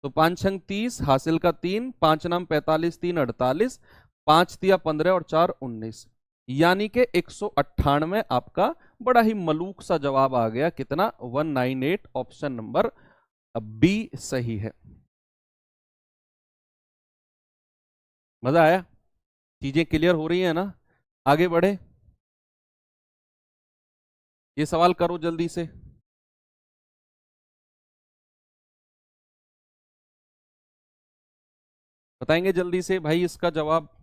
तो 5 छंग 30, हासिल का 3, 5 नाम 45, 3 48, 5 तिया 15 और 4 19, यानी कि 198 आपका बड़ा ही मलूक सा जवाब आ गया, कितना, 198, ऑप्शन नंबर बी सही है। मजा आया, चीजें क्लियर हो रही है ना, आगे बढ़े, ये सवाल करो जल्दी से। बताएंगे जल्दी से भाई इसका जवाब।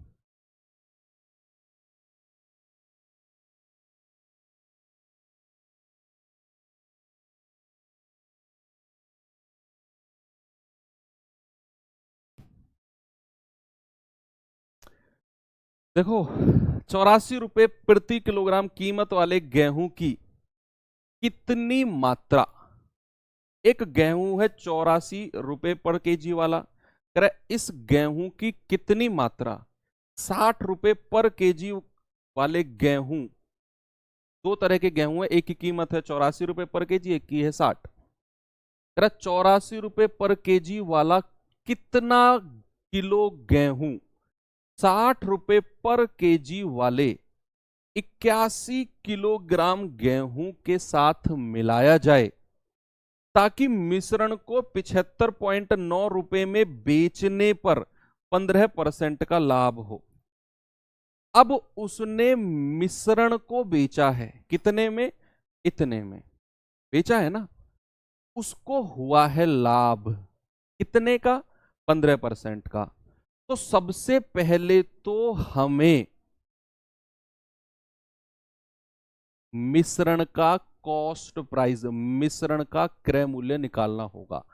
देखो 84 रुपए प्रति किलोग्राम कीमत वाले गेहूं की कितनी मात्रा, एक गेहूं है 84 रुपए पर केजी वाला, कह रहा है इस गेहूं की कितनी मात्रा 60 रुपए पर केजी वाले गेहूं, दो तरह के गेहूं है, एक की कीमत है 84 रुपए पर केजी, एक की है 60। कह रहा 84 रुपए पर केजी वाला कितना किलो गेहूं 60 रुपए पर केजी वाले 81 किलोग्राम गेहूं के साथ मिलाया जाए ताकि मिश्रण को 75.9 रुपए में बेचने पर 15% का लाभ हो। अब उसने मिश्रण को बेचा है कितने में, इतने में बेचा है ना, उसको हुआ है लाभ कितने का, 15% का। तो सबसे पहले तो हमें मिश्रण का कॉस्ट प्राइस, मिश्रण का क्रय मूल्य निकालना होगा।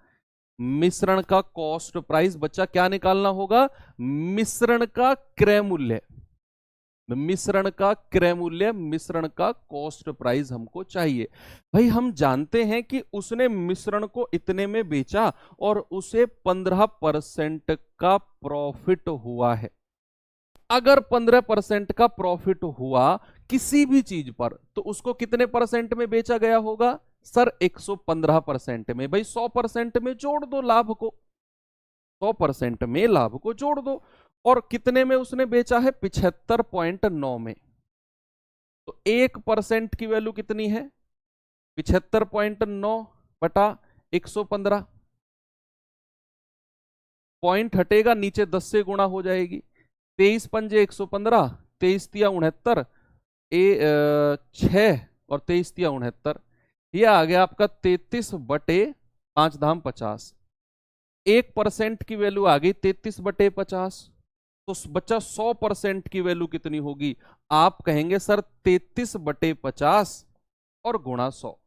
मिश्रण का कॉस्ट प्राइस बच्चा क्या निकालना होगा? मिश्रण का क्रय मूल्य, मिश्रण का क्रय मूल्य, मिश्रण का कॉस्ट प्राइस हमको चाहिए। भाई हम जानते हैं कि उसने मिश्रण को इतने में बेचा और उसे 15% का प्रॉफिट हुआ है। अगर 15% का प्रॉफिट हुआ किसी भी चीज पर, तो उसको कितने परसेंट में बेचा गया होगा? सर 115% में। भाई 100% में जोड़ दो लाभ को, 100% में लाभ को जोड़ दो। और कितने में उसने बेचा है? 75.9 में। तो 1% की वैल्यू कितनी है? 75.9 बटा 115। पॉइंट हटेगा, नीचे 10 से गुणा हो जाएगी। 23 पंजे 115, 23 तिया 69, 6 और 23 तिया 69। यह आ गया आपका 33/5 धाम 50। 1% की वैल्यू आ गई 33/50। तो बच्चा 100% की वैल्यू कितनी होगी? आप कहेंगे सर 33/50 और गुणा 100।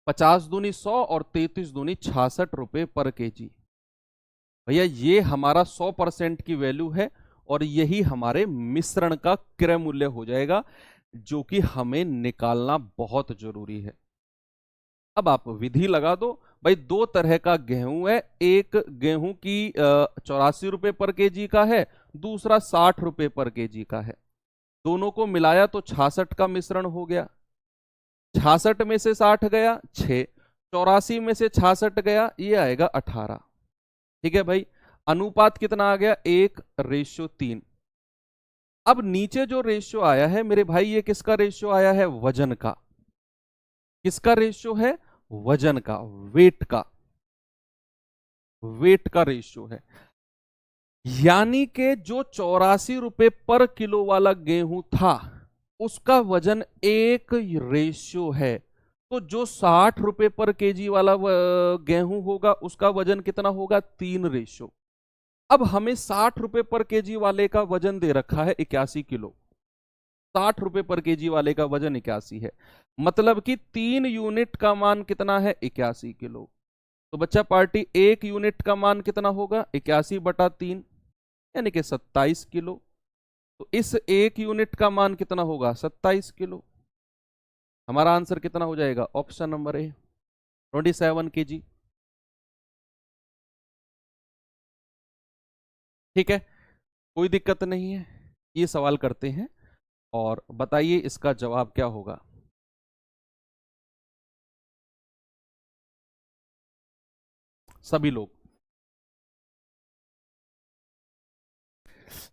50 दूनी 100 और 33 दूनी 66 रुपए पर केजी। भैया ये हमारा 100% की वैल्यू है और यही हमारे मिश्रण का क्रय मूल्य हो जाएगा, जो कि हमें निकालना बहुत जरूरी है। अब आप विधि लगा दो। भाई दो तरह का गेहूं है, एक गेहूं की 84 रुपए पर केजी का है, दूसरा 60 रुपए पर केजी का है। दोनों को मिलाया तो 66 का मिश्रण हो गया। 66 में से 60 गया 6, 84 में से 66 गया, ये आएगा 18। ठीक है भाई, अनुपात कितना आ गया? 1:3। अब नीचे जो रेशियो आया है मेरे भाई, ये किसका रेशियो आया है? वजन का। किसका रेशियो है? वजन का, वेट का, वेट का रेशियो है। यानी कि जो 84 रुपए पर किलो वाला गेहूं था, उसका वजन 1 रेशियो है। तो जो 60 रुपए पर केजी वाला गेहूं होगा, उसका वजन कितना होगा? 3 रेशियो। अब हमें 60 रुपए पर केजी वाले का वजन दे रखा है 81 किलो। 60 रुपए पर केजी वाले का वजन 81 है, मतलब कि 3 यूनिट का मान कितना है? 81 किलो। तो बच्चा पार्टी 1 यूनिट का मान कितना होगा? 81/3 यानी कि 27 किलो। तो इस 1 यूनिट का मान कितना होगा? 27 किलो। हमारा आंसर कितना हो जाएगा? Option number A, 27 KG. ठीक है, कोई दिक्कत नहीं है। ये सवाल करते हैं और बताइए इसका जवाब क्या होगा। सभी लोग।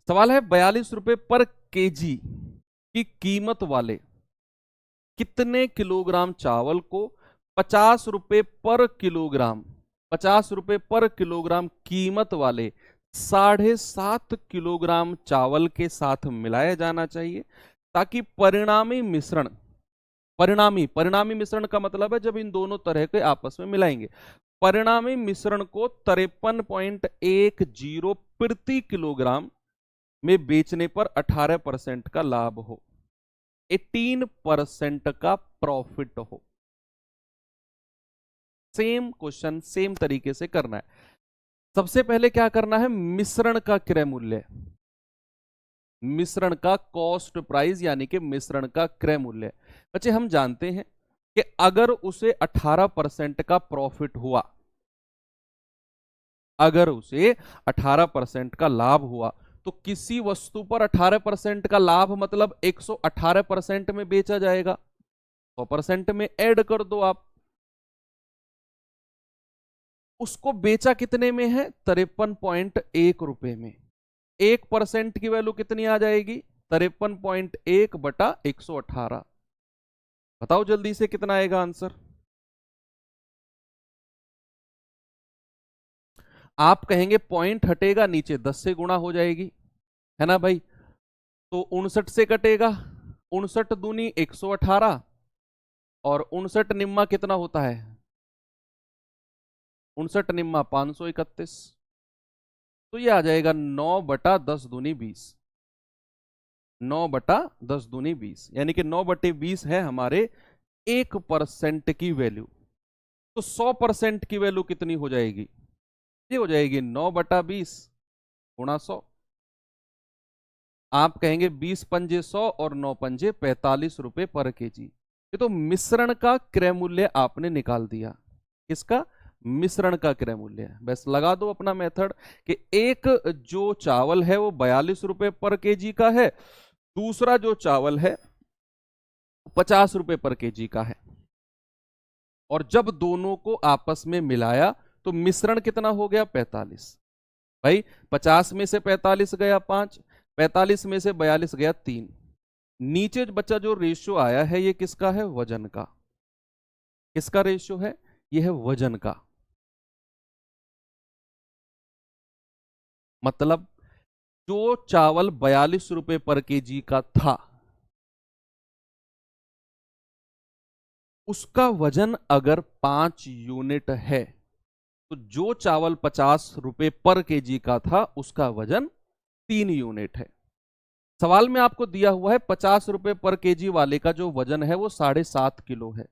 सवाल है 42 रुपए पर केजी की कीमत वाले कितने किलोग्राम चावल को 50 रुपए पर किलोग्राम, 50 रुपए पर किलोग्राम कीमत वाले 7.5 किलोग्राम चावल के साथ मिलाया जाना चाहिए, ताकि परिणामी मिश्रण, परिणामी परिणामी मिश्रण का मतलब है जब इन दोनों तरह के आपस में मिलाएंगे, परिणामी मिश्रण को 53.10 प्रति किलोग्राम में बेचने पर 18% का लाभ हो, 18% का प्रॉफिट हो। सेम क्वेश्चन सेम तरीके से करना है। सबसे पहले क्या करना है? मिश्रण का क्रय मूल्य, मिश्रण का कॉस्ट प्राइस यानी कि मिश्रण का क्रय मूल्य। बच्चे हम जानते हैं कि अगर उसे 18% का प्रॉफिट हुआ, अगर उसे 18% का लाभ हुआ, तो किसी वस्तु पर 18% का लाभ मतलब 118% में बेचा जाएगा। 100% में ऐड कर दो आप। उसको बेचा कितने में है? 53.1 रुपए में। 1% की वैल्यू कितनी आ जाएगी? 53.1/118। बताओ जल्दी से कितना आएगा आंसर? आप कहेंगे पॉइंट हटेगा, नीचे 10 से गुणा हो जाएगी, है ना भाई? तो 59 से कटेगा, 59 दूनी 118 और 59 निम्मा कितना होता है? 59 निम्मा 531। तो ये आ जाएगा 9/10 दूनी 20। 9/10 दूनी 20 यानी कि 9/20 है हमारे 1% की वैल्यू, तो 100% की वैल्यू कितनी हो जाएगी? ये हो जाएगी 9/20 गुणा 100। आप कहेंगे 20 पंजे 100 और 9 पंजे 45 रुपए पर केजी। ये तो मिश्रण का क्रय मूल्य आपने निकाल दिया। किसका? मिश्रण का क्रय मूल्य। बस लगा दो अपना मेथड कि एक जो चावल है वो 42 रुपए पर केजी का है, दूसरा जो चावल है 50 रुपए पर केजी का है, और जब दोनों को आपस में मिलाया तो मिश्रण कितना हो गया? 45। भाई 50 में से 45 गया 5, 45 में से 42 गया 3। नीचे बच्चा जो रेशियो आया है ये किसका है? वजन का। किसका रेशियो है? ये है वजन का। मतलब जो चावल 42 रुपए पर केजी का था उसका वजन अगर 5 यूनिट है, तो जो चावल 50 रुपए पर केजी का था उसका वजन 3 यूनिट है। सवाल में आपको दिया हुआ है 50 रुपए पर केजी वाले का जो वजन है वो 7.5 किलो है,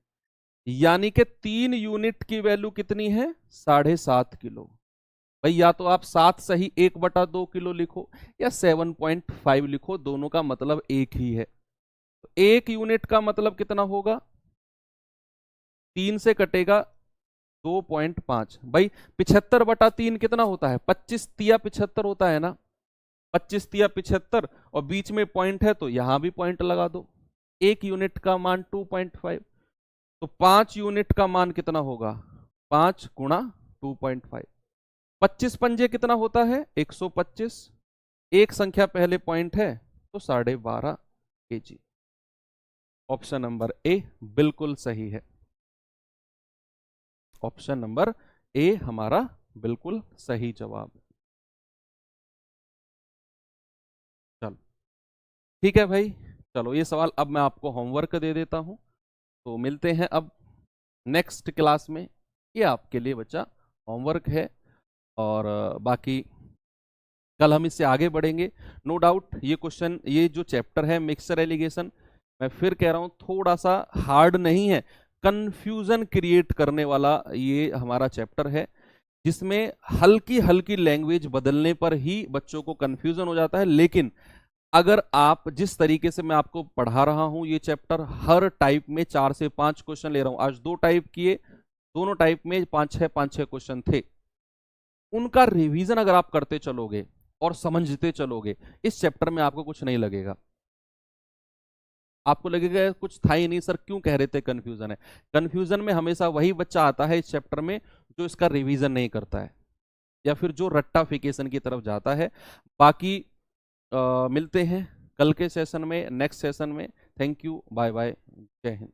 यानी कि 3 यूनिट की वैल्यू कितनी है? 7.5 किलो। भाई या तो आप 7 सही 1/2 किलो लिखो या 7.5 लिखो, दोनों का मतलब एक ही है। तो 1 यूनिट का मतलब कितना होगा? 3 से कटेगा 2.5। भाई 75/3 कितना होता है? 25 तिया 75 होता है ना। 25 तिया 75 और बीच में पॉइंट है तो यहां भी पॉइंट लगा दो। 1 यूनिट का मान 2.5, तो 5 यूनिट का मान कितना होगा? 5 गुणा 2.5। 25 पंजे कितना होता है? 125। एक संख्या पहले पॉइंट है तो 12.5 केजी। ऑप्शन नंबर ए बिल्कुल सही है। ऑप्शन नंबर ए हमारा बिल्कुल सही जवाब। चलो ठीक है भाई, चलो ये सवाल अब मैं आपको होमवर्क दे देता हूं, तो मिलते हैं अब नेक्स्ट क्लास में। ये आपके लिए बच्चा होमवर्क है, और बाकी कल हम इससे आगे बढ़ेंगे। नो डाउट ये क्वेश्चन, ये जो चैप्टर है मिक्सचर एलिगेशन, मैं फिर कह रहा हूं थोड़ा सा हार्ड नहीं है, कंफ्यूजन क्रिएट करने वाला ये हमारा चैप्टर है, जिसमें हल्की हल्की लैंग्वेज बदलने पर ही बच्चों को कंफ्यूजन हो जाता है। लेकिन अगर आप जिस तरीके से मैं आपको पढ़ा रहा हूं ये चैप्टर, हर टाइप में 4 से 5 क्वेश्चन ले रहा हूं, आज 2 टाइप किए, दोनों टाइप में 5-6 क्वेश्चन थे, उनका रिवीजन अगर आप करते चलोगे और समझते चलोगे, इस चैप्टर में आपको कुछ नहीं लगेगा। आपको लगेगा कुछ था ही नहीं सर, क्यों कह रहे थे कंफ्यूजन है। कंफ्यूजन में हमेशा वही बच्चा आता है इस चैप्टर में जो इसका रिवीजन नहीं करता है, या फिर जो रट्टाफिकेशन की तरफ जाता है। बाकी मिलते हैं कल के सेशन में, नेक्स्ट सेशन में। थैंक यू, बाय बाय, जय हिंद।